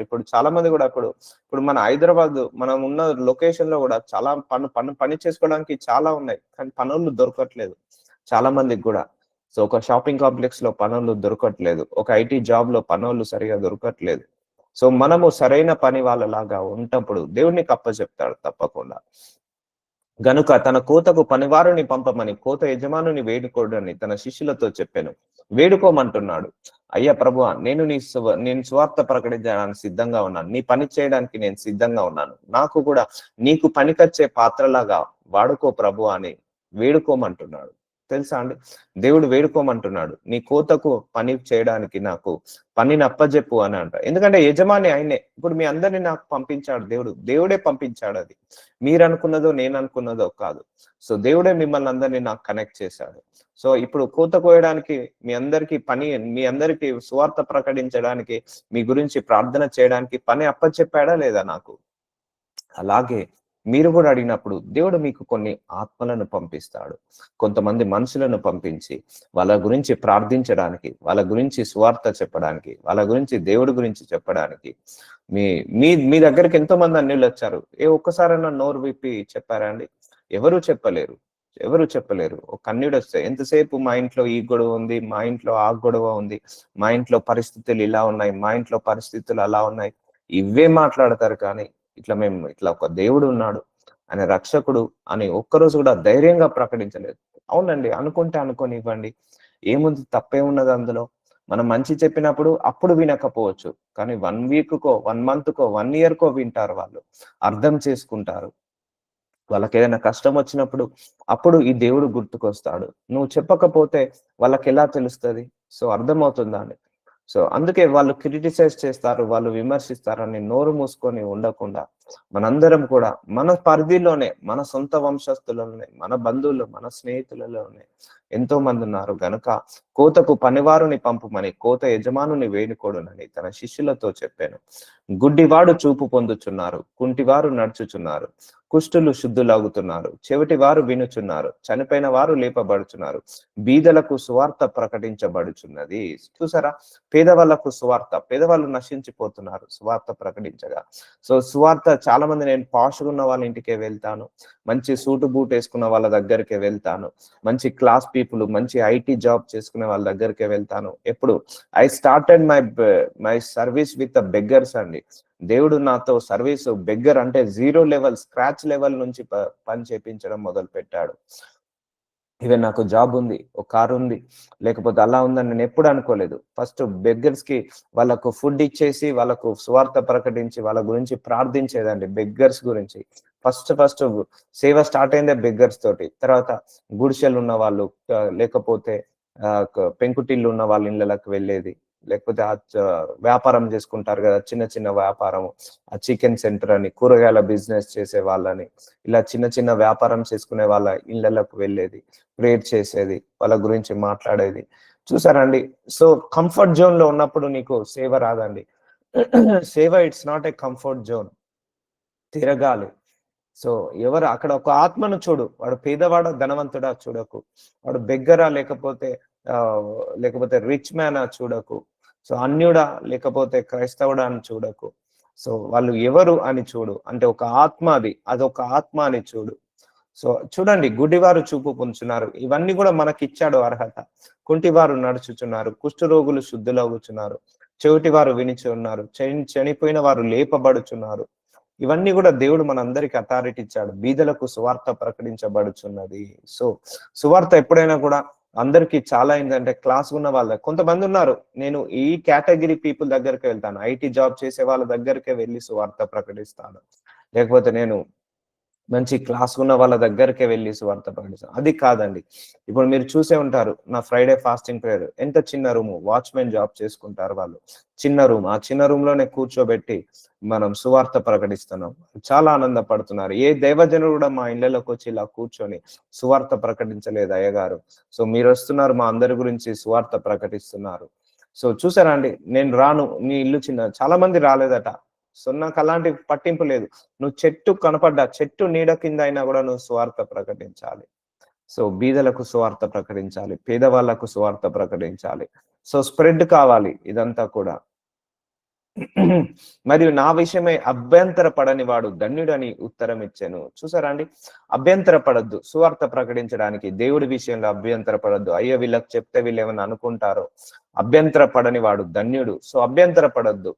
ఇప్పుడు చాలా మంది కూడా ఇప్పుడు మన హైదరాబాద్ మనం ఉన్న లొకేషన్ లో కూడా చాలా పని చేసుకోవడానికి చాలా ఉన్నాయి, కానీ పనులు దొరకట్లేదు చాలా మందికి కూడా. సో ఒక షాపింగ్ కాంప్లెక్స్ లో పనులు దొరకట్లేదు, ఒక ఐటీ జాబ్ లో పనులు సరిగా దొరకట్లేదు. సో మనము సరైన పని వాళ్ళలాగా ఉంటప్పుడు దేవుడిని చెప్తాడు తప్పకుండా. గనుక తన కోతకు పనివారుని పంపమని కోత యజమానుని వేడుకోడని తన శిష్యులతో చెప్పాను. వేడుకోమంటున్నాడు. అయ్యా ప్రభువా, నేను సువార్త ప్రకటించడానికి సిద్ధంగా ఉన్నాను, నీ పని చేయడానికి నేను సిద్ధంగా ఉన్నాను, నాకు కూడా నీకు పనికొచ్చే పాత్రలాగా వాడుకో ప్రభు అని వేడుకోమంటున్నాడు. తెలుసా అండి, దేవుడు వేడుకోమంటున్నాడు, నీ కోతకు పని చేయడానికి నాకు పనిని అప్పజెప్పు అని అంట. ఎందుకంటే యజమాని ఆయనే. ఇప్పుడు మీ అందరినీ నాకు పంపించాడు దేవుడే పంపించాడు. అది మీరు అనుకున్నదో నేను అనుకున్నదో కాదు. సో దేవుడే మిమ్మల్ని అందరినీ నాకు కనెక్ట్ చేశాడు. సో ఇప్పుడు కోత కోయడానికి మీ అందరికి సువార్త ప్రకటించడానికి, మీ గురించి ప్రార్థన చేయడానికి పని అప్పచెప్పాడా లేదా నాకు? అలాగే మీరు కూడా అడిగినప్పుడు దేవుడు మీకు కొన్ని ఆత్మలను పంపిస్తాడు, కొంతమంది మనుషులను పంపించి వాళ్ళ గురించి ప్రార్థించడానికి, వాళ్ళ గురించి సువార్త చెప్పడానికి, వాళ్ళ గురించి దేవుడి గురించి చెప్పడానికి. మీ మీ మీ దగ్గరికి ఎంతో మంది అన్యులు వచ్చారు. ఒక్కసారైనా నోరు విప్పి చెప్పారా అండి? ఎవరు చెప్పలేరు, ఎవరు చెప్పలేరు. ఒక అన్యుడు వస్తే ఎంతసేపు మా ఇంట్లో ఈ గొడవ ఉంది, మా ఇంట్లో ఆ గొడవ ఉంది, మా ఇంట్లో పరిస్థితులు ఇలా ఉన్నాయి, మా ఇంట్లో పరిస్థితులు అలా ఉన్నాయి, ఇవే మాట్లాడతారు. కానీ ఇట్లా ఒక దేవుడు ఉన్నాడు, ఆయన రక్షకుడు అని ఒక్కరోజు కూడా ధైర్యంగా ప్రకటించలేదు. అవునండి, అనుకుంటే అనుకోనివ్వండి, ఏముంది, తప్పే ఉన్నది అందులో. మనం మంచి చెప్పినప్పుడు అప్పుడు వినకపోవచ్చు, కానీ 1 వీక్ కో 1 మంత్ కో 1 ఇయర్ కో వింటారు, వాళ్ళు అర్థం చేసుకుంటారు. వాళ్ళకి ఏదైనా కష్టం వచ్చినప్పుడు అప్పుడు ఈ దేవుడు గుర్తుకొస్తాడు. నువ్వు చెప్పకపోతే వాళ్ళకి ఎలా తెలుస్తుంది? సో అర్థమవుతుందా అండి? సో అందుకే వాళ్ళు క్రిటిసైజ్ చేస్తారు, వాళ్ళు విమర్శిస్తారని నోరు మూసుకొని ఉండకుండా మనందరం కూడా మన పరిధిలోనే, మన సొంత వంశస్థులలోనే, మన బంధువులు, మన స్నేహితులలోనే ఎంతో మంది ఉన్నారు. గనుక కోతకు పనివారుని పంపుమని కోత యజమానుని వేడుకోడునని తన శిష్యులతో చెప్పాను. గుడ్డివాడు చూపు పొందుచున్నారు, కుంటివారు నడుచుచున్నారు, కుష్టులు శుద్ధులవుతున్నారు, చెవిటి వారు వినుచున్నారు, చనిపోయిన వారు లేపబడుచున్నారు, బీదలకు సువార్త ప్రకటించబడుచున్నది. చూసారా, పేదవాళ్ళకు సువార్త, పేదవాళ్ళు నశించిపోతున్నారు సువార్త ప్రకటించగా. సో సువార్త చాలా మంది నేను పాష్గా ఉన్న వాళ్ళ ఇంటికే వెళ్తాను, మంచి సూటు బూట్ వేసుకున్న వాళ్ళ దగ్గరికే వెళ్తాను, మంచి క్లాస్ పీపుల్, మంచి ఐటీ జాబ్ చేసుకునే వాళ్ళ దగ్గరికే వెళ్తాను. ఎప్పుడు I started my service with the beggars అండి. దేవుడు నాతో సర్వీస్ బెగ్గర్ అంటే జీరో లెవెల్, స్క్రాచ్ లెవెల్ నుంచి పని చేపించడం మొదలు పెట్టాడు. ఈవెన్ నాకు జాబ్ ఉంది, ఒక కారు ఉంది, లేకపోతే అలా ఉందని నేను ఎప్పుడు అనుకోలేదు. ఫస్ట్ బెగ్గర్స్ కి వాళ్ళకు ఫుడ్ ఇచ్చేసి, వాళ్ళకు సువార్త ప్రకటించి, వాళ్ళ గురించి ప్రార్థించేదండి. బెగ్గర్స్ గురించి ఫస్ట్ సేవ స్టార్ట్ అయిందే బెగ్గర్స్ తోటి. తర్వాత గుడిసెలు ఉన్న వాళ్ళు, లేకపోతే పెంకుటిల్లు ఉన్న వాళ్ళ ఇళ్ళకి వెళ్ళేది, లేకపోతే వ్యాపారం చేసుకుంటారు కదా, చిన్న చిన్న వ్యాపారం, ఆ చికెన్ సెంటర్ అని, కూరగాయల బిజినెస్ చేసే వాళ్ళని, ఇలా చిన్న చిన్న వ్యాపారం చేసుకునే వాళ్ళ ఇళ్ళకు వెళ్ళేది, ప్రేయర్ చేసేది, వాళ్ళ గురించి మాట్లాడేది. చూసారండి? సో కంఫర్ట్ జోన్ లో ఉన్నప్పుడు నీకు సేవ రాదండి. సేవ it's not a comfort zone, తిరగాలి. సో ఎవరు అక్కడ ఒక ఆత్మను చూడు, వాడు పేదవాడా ధనవంతుడా చూడకు, వాడు బెగ్గరా లేకపోతే రిచ్ మ్యానా చూడకు, సో అన్యుడా లేకపోతే క్రైస్తవుడా అని చూడకు. సో వాళ్ళు ఎవరు అని చూడు, అంటే ఒక ఆత్మ, అదొక ఆత్మ అని చూడు. సో చూడండి, గుడ్డివారు చూపు పొందుచున్నారు, ఇవన్నీ కూడా మనకిచ్చాడు అర్హత. కుంటివారు నడుచుచున్నారు, కుష్ఠరోగులు శుద్ధులవుచున్నారు, చెవిటివారు వినిచి ఉన్నారు, చనిపోయిన వారు లేపబడుచున్నారు. ఇవన్నీ కూడా దేవుడు మనందరికి అథారిటీ ఇచ్చాడు. బీదలకు సువార్త ప్రకటించబడుచున్నది. సో సువార్త ఎప్పుడైనా కూడా అందరికి చాలా ఏంటంటే క్లాస్ ఉన్న వాళ్ళ, కొంతమంది ఉన్నారు, నేను ఈ కేటగిరీ పీపుల్ దగ్గరికి వెళ్తాను, ఐటీ జాబ్ చేసే వాళ్ళ దగ్గరికే వెళ్ళి సువార్త ప్రకటిస్తాను, లేకపోతే నేను మంచి క్లాస్ ఉన్న వాళ్ళ దగ్గరికే వెళ్ళి సువార్త ప్రకటిస్తాను. అది కాదండి. ఇప్పుడు మీరు చూసే ఉంటారు, నా ఫ్రైడే ఫాస్టింగ్ ప్రేయర్ ఎంత చిన్న రూము, వాచ్మెన్ జాబ్ చేసుకుంటారు వాళ్ళు, చిన్న రూమ్, ఆ చిన్న రూమ్ లోనే కూర్చోబెట్టి మనం సువార్త ప్రకటిస్తున్నాం. చాలా ఆనందపడుతున్నారు. ఏ దైవజనుడు కూడా మా ఇళ్లలోకి వచ్చి ఇలా కూర్చొని సువార్త ప్రకటించలేదు అయ్యగారు. సో మీరు వస్తున్నారు, మా అందరి గురించి సువార్త ప్రకటిస్తున్నారు. సో చూసారా అండి, నేను రాను, నీ ఇల్లు చిన్న, చాలా మంది రాలేదట. సో నాకు అలాంటి పట్టింపు లేదు. నువ్వు చెట్టు కనపడ్డా, చెట్టు నీడ కింద అయినా కూడా నువ్వు సువార్త ప్రకటించాలి. సో బీదలకు సువార్త ప్రకటించాలి, పేదవాళ్లకు సువార్త ప్రకటించాలి. సో స్ప్రెడ్ కావాలి ఇదంతా కూడా. మరియు నా విషయమై అభ్యంతర పడని వాడు ధన్యుడని ఉత్తరం ఇచ్చాను. చూసారా అండి? అభ్యంతర పడద్దు సువార్త ప్రకటించడానికి, దేవుడి విషయంలో అభ్యంతర పడద్దు. అయ్యో వీళ్ళకి చెప్తే వీళ్ళు ఏమన్నా అనుకుంటారో, అభ్యంతర పడని వాడు ధన్యుడు. సో అభ్యంతర పడద్దు.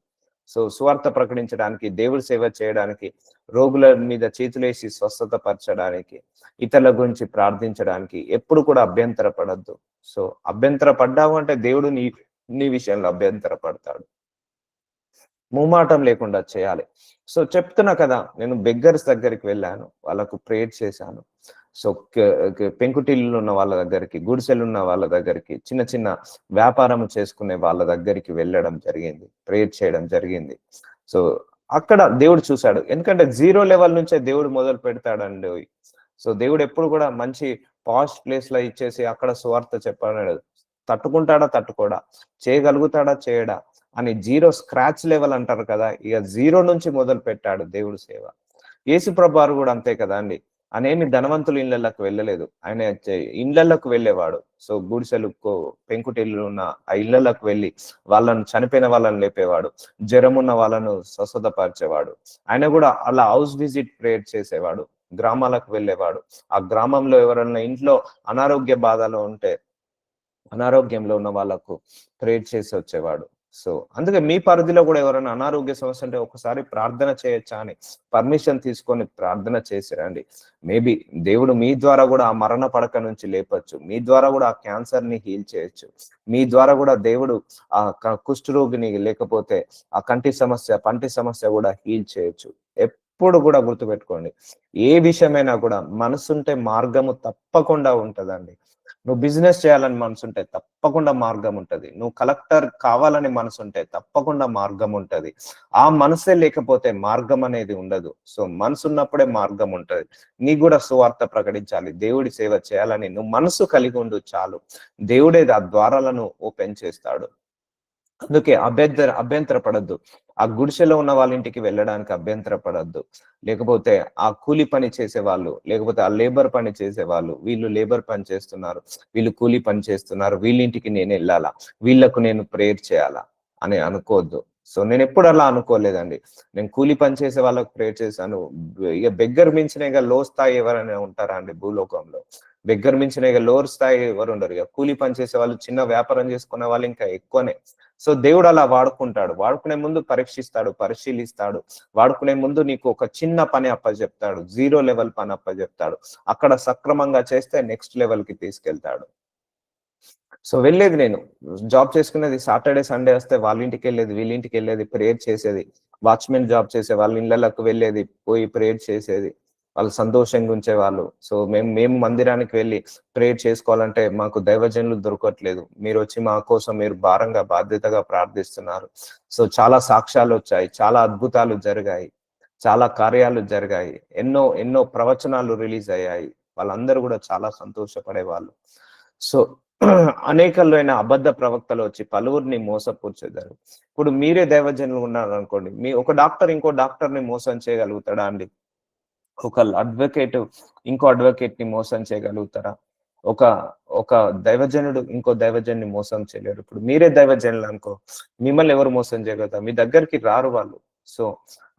సో సువార్త ప్రకటించడానికి, దేవుడి సేవ చేయడానికి, రోగుల మీద చేతులేసి స్వస్థత పరచడానికి, ఇతరుల గురించి ప్రార్థించడానికి ఎప్పుడు కూడా అభ్యంతర పడద్దు. సో అభ్యంతర పడ్డావు అంటే దేవుడు నీ విషయంలో అభ్యంతర పడతాడు. మూమాటం లేకుండా చేయాలి. సో చెప్తున్నా కదా, నేను బెగ్గర్స్ దగ్గరికి వెళ్ళాను, వాళ్ళకు ప్రేయర్ చేశాను. సో పెంకుటిల్లు ఉన్న వాళ్ళ దగ్గరికి, గుడిసెలున్న వాళ్ళ దగ్గరికి, చిన్న చిన్న వ్యాపారం చేసుకునే వాళ్ళ దగ్గరికి వెళ్ళడం జరిగింది, ప్రేయర్ చేయడం జరిగింది. సో అక్కడ దేవుడు చూశాడు. ఎందుకంటే జీరో లెవెల్ నుంచే దేవుడు మొదలు పెడతాడండి. సో దేవుడు ఎప్పుడు కూడా మంచి పాష్ ప్లేస్ లో ఇచ్చేసి అక్కడ సువార్త చెప్పాడు. తట్టుకుంటాడా, తట్టుకోడా, చేయగలుగుతాడా, చేయడా అని జీరో, స్క్రాచ్ లెవెల్ అంటారు కదా, ఇక జీరో నుంచి మొదలు పెట్టాడు దేవుడు సేవ. యేసు ప్రభువారు కూడా అంతే కదా అండి. అనేమి ధనవంతుల ఇళ్లకు వెళ్ళలేదు, ఆయన ఇళ్లకు వెళ్ళేవాడు. సో గుడిసెలు, పెంకుటిల్లు ఉన్న ఆ ఇళ్లకు వెళ్ళి వాళ్ళను, చనిపోయిన వాళ్ళని లేపేవాడు, జ్వరం ఉన్న వాళ్ళను స్వస్థతపరిచేవాడు. ఆయన కూడా అలా హౌస్ విజిట్ ప్రేయర్ చేసేవాడు, గ్రామాలకు వెళ్ళేవాడు. ఆ గ్రామంలో ఎవరన్నా ఇంట్లో అనారోగ్యంలో ఉన్న వాళ్ళకు ప్రేయర్ చేసి వచ్చేవాడు. సో అందుకే మీ పరిధిలో కూడా ఎవరైనా అనారోగ్య సమస్య అంటే ఒకసారి ప్రార్థన చేయొచ్చా అని పర్మిషన్ తీసుకొని ప్రార్థన చేసిరండి. మేబీ దేవుడు మీ ద్వారా కూడా ఆ మరణ పడక నుంచి లేపచ్చు, మీ ద్వారా కూడా ఆ క్యాన్సర్ ని హీల్ చేయొచ్చు, మీ ద్వారా కూడా దేవుడు ఆ కుష్ఠరోగిని, లేకపోతే ఆ కంటి సమస్య, పంటి సమస్య కూడా హీల్ చేయొచ్చు. ఎప్పుడు కూడా గుర్తుపెట్టుకోండి, ఏ విషయమైనా కూడా మనసుంటే మార్గము తప్పకుండా ఉంటదండి. నువ్వు బిజినెస్ చేయాలని మనసుంటే తప్పకుండా మార్గం ఉంటది. నువ్వు కలెక్టర్ కావాలని మనసుంటే తప్పకుండా మార్గం ఉంటది. ఆ మనసే లేకపోతే మార్గం అనేది ఉండదు. సో మనసు ఉన్నప్పుడే మార్గం ఉంటది. నీకు కూడా సువార్త ప్రకటించాలి, దేవుడి సేవ చేయాలని నువ్వు మనసు కలిగి ఉండు చాలు, దేవుడే ఆ ద్వారాలను ఓపెన్ చేస్తాడు. అందుకే అభ్యంతర పడద్దు. ఆ గుడిసెలో ఉన్న వాళ్ళ ఇంటికి వెళ్ళడానికి అభ్యంతర పడద్దు. లేకపోతే ఆ కూలి పని చేసే వాళ్ళు, లేకపోతే ఆ లేబర్ పని చేసే వాళ్ళు, వీళ్ళు లేబర్ పని చేస్తున్నారు, వీళ్ళు కూలి పని చేస్తున్నారు, వీళ్ళింటికి నేను వెళ్ళాలా, వీళ్ళకు నేను ప్రేయర్ చేయాలా అని అనుకోవద్దు. సో నేను ఎప్పుడు అలా అనుకోలేదండి. నేను కూలి పని చేసే వాళ్ళకి ప్రేయర్ చేశాను. ఇక బెగ్గర్ మించిన ఇక లో స్థాయి ఎవరైనా ఉంటారా అండి భూలోకంలో? బెగ్గర్ మించిన ఇక లోవర్ స్థాయి ఎవరు ఉండరు. ఇక కూలి పని చేసే వాళ్ళు, చిన్న వ్యాపారం చేసుకునే వాళ్ళు ఇంకా ఎక్కువనే. సో దేవుడు అలా వాడుకుంటాడు. వాడుకునే ముందు పరీక్షిస్తాడు, పరిశీలిస్తాడు. వాడుకునే ముందు నీకు ఒక చిన్న పని అప్పచెప్తాడు. 0 లెవెల్ పని అప్పచెప్తాడు. అక్కడ సక్రమంగా చేస్తే నెక్స్ట్ లెవెల్ కి తీసుకెళ్తాడు. సో వెళ్ళేది నేను. జాబ్ చేసుకునేది సాటర్‌డే, సండే వస్తే వాళ్ళ ఇంటికెళ్ళేది, వీళ్ళ ఇంటికెళ్ళేది, ప్రేయర్ చేసేది. వాచ్‌మెన్ జాబ్ చేసే వాళ్ళ ఇళ్ళలోకి వెళ్ళేది, పోయి ప్రేయర్ చేసేది. వాళ్ళు సంతోషంగా ఉంచేవాళ్ళు. సో మేము మందిరానికి వెళ్లి ప్రేయర్ చేసుకోవాలంటే మాకు దైవజనులు దొరకట్లేదు. మీరొచ్చి మా కోసం మీరు భారంగా, బాధ్యతగా ప్రార్థిస్తున్నారు. సో చాలా సాక్ష్యాలొచ్చాయి. చాలా అద్భుతాలు జరిగాయి. చాలా కార్యాలు జరిగాయి. ఎన్నో ఎన్నో ప్రవచనాలు రిలీజ్ అయ్యాయి. వాళ్ళందరూ కూడా చాలా సంతోషపడేవాళ్ళు. సో అనేకలైన అబద్ధ ప్రవక్తలు వచ్చి పలువురిని మోసపుచ్చేదారు. ఇప్పుడు మీరే దైవజనులు ఉన్నారనుకోండి. ఒక డాక్టర్ ఇంకో డాక్టర్‌ని మోసం చేయగలుగుతాడా అండి? ఒక అడ్వకేట్ ఇంకో అడ్వకేట్ ని మోసం చేయగలుగుతారా? ఒక ఒక దైవజనుడు ఇంకో దైవజనుని మోసం చేయలేరు. ఇప్పుడు మీరే దైవజనులు అనుకో, మిమ్మల్ని ఎవరు మోసం చేయగలుగుతారు? మీ దగ్గరికి రారు వాళ్ళు. సో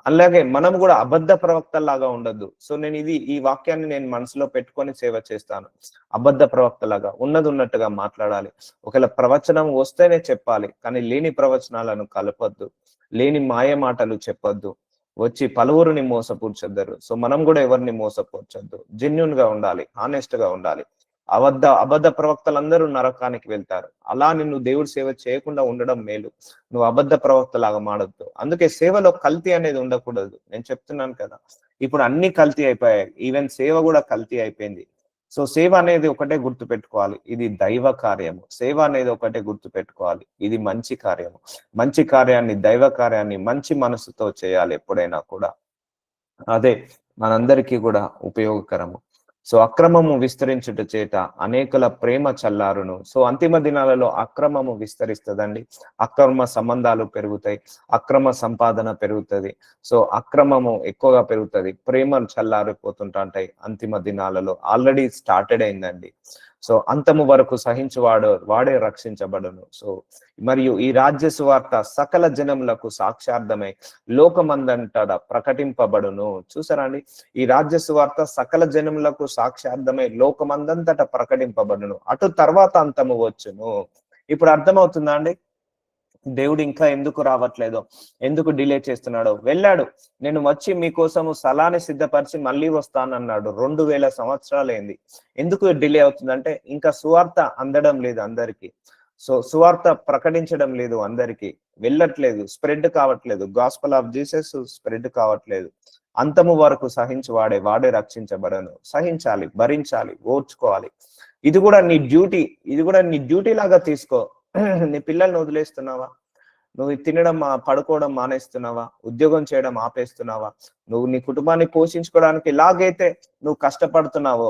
అలాగే మనం కూడా అబద్ధ ప్రవక్తలాగా ఉండొద్దు. సో నేను ఈ వాక్యాన్ని నేను మనసులో పెట్టుకొని సేవ చేస్తాను. అబద్ధ ప్రవక్తలాగా ఉన్నది ఉన్నట్టుగా మాట్లాడాలి. ఒకవేళ ప్రవచనం వస్తేనే చెప్పాలి, కానీ లేని ప్రవచనాలను కలపొద్దు. లేని మాయ మాటలు చెప్పొద్దు. వచ్చి పలువురిని మోసపుచ్చొద్దరు. సో మనం కూడా ఎవరిని మోసపుచ్చొద్దు. జెన్యూన్ గా ఉండాలి, హానెస్ట్ గా ఉండాలి. అబద్ధ ప్రవక్తలందరూ నరకానికి వెళ్తారు. అలా నిన్ను దేవుడి సేవ చేయకుండా ఉండడం మేలు. నువ్వు అబద్ధ ప్రవక్తలాగా మాడొద్దు. అందుకే సేవలో కల్తీ అనేది ఉండకూడదు. నేను చెప్తున్నాను కదా, ఇప్పుడు అన్ని కల్తీ అయిపోయాయి. ఈవెన్ సేవ కూడా కల్తీ అయిపోయింది. సో సేవ అనేది ఒకటే గుర్తు పెట్టుకోవాలి, ఇది దైవ కార్యము. సేవ అనేది ఒకటే గుర్తు పెట్టుకోవాలి, ఇది మంచి కార్యము. మంచి కార్యాన్ని, దైవ కార్యాన్ని మంచి మనసుతో చేయాలి ఎప్పుడైనా కూడా. అదే మనందరికీ కూడా ఉపయోగకరము. సో అక్రమము విస్తరించుట చేత అనేకుల ప్రేమ చల్లారును. సో అంతిమ దినాలలో అక్రమము విస్తరిస్తుందండి. అక్రమ సంబంధాలు పెరుగుతాయి, అక్రమ సంపాదన పెరుగుతుంది. సో అక్రమము ఎక్కువగా పెరుగుతుంది, ప్రేమలు చల్లారిపోతుంటాయి అంతిమ దినాలలో. ఆల్రెడీ స్టార్టెడ్ అయిందండి. సో అంతము వరకు వాడే రక్షించబడును. సో మరియు ఈ రాజ్య సువార్త సకల జనములకు సాక్షార్థమై లోకమందంతట ప్రకటింపబడును. చూసారా అండి, ఈ రాజ్య సువార్త సకల జనములకు సాక్షార్థమై లోకమందంతట ప్రకటింపబడును. అటు తర్వాత అంతము వచ్చును. ఇప్పుడు అర్థమవుతుందా అండి దేవుడు ఇంకా ఎందుకు రావట్లేదో, ఎందుకు డిలే చేస్తున్నాడో? వెళ్ళాడు, నేను వచ్చి మీకోసము స్థలాన్ని సిద్ధపరిచి మళ్ళీ వస్తానన్నాడు. 2000 సంవత్సరాలైంది. ఎందుకు డిలే అవుతుందంటే ఇంకా సువార్త అందడం లేదు అందరికి. సో సువార్త ప్రకటించడం లేదు అందరికి, వెళ్ళట్లేదు, స్ప్రెడ్ కావట్లేదు. గాస్పల్ ఆఫ్ జీసస్ స్ప్రెడ్ కావట్లేదు. అంతము వరకు వాడే రక్షించబడను. సహించాలి, భరించాలి, ఓర్చుకోవాలి. ఇది కూడా నీ డ్యూటీ. ఇది కూడా నీ డ్యూటీ లాగా తీసుకో. నీ పిల్లల్ని వదిలేస్తున్నావా? నువ్వు తినడం పడుకోవడం మానేస్తున్నావా? ఉద్యోగం చేయడం ఆపేస్తున్నావా? నువ్వు నీ కుటుంబాన్ని పోషించుకోవడానికి ఎలాగైతే నువ్వు కష్టపడుతున్నావో,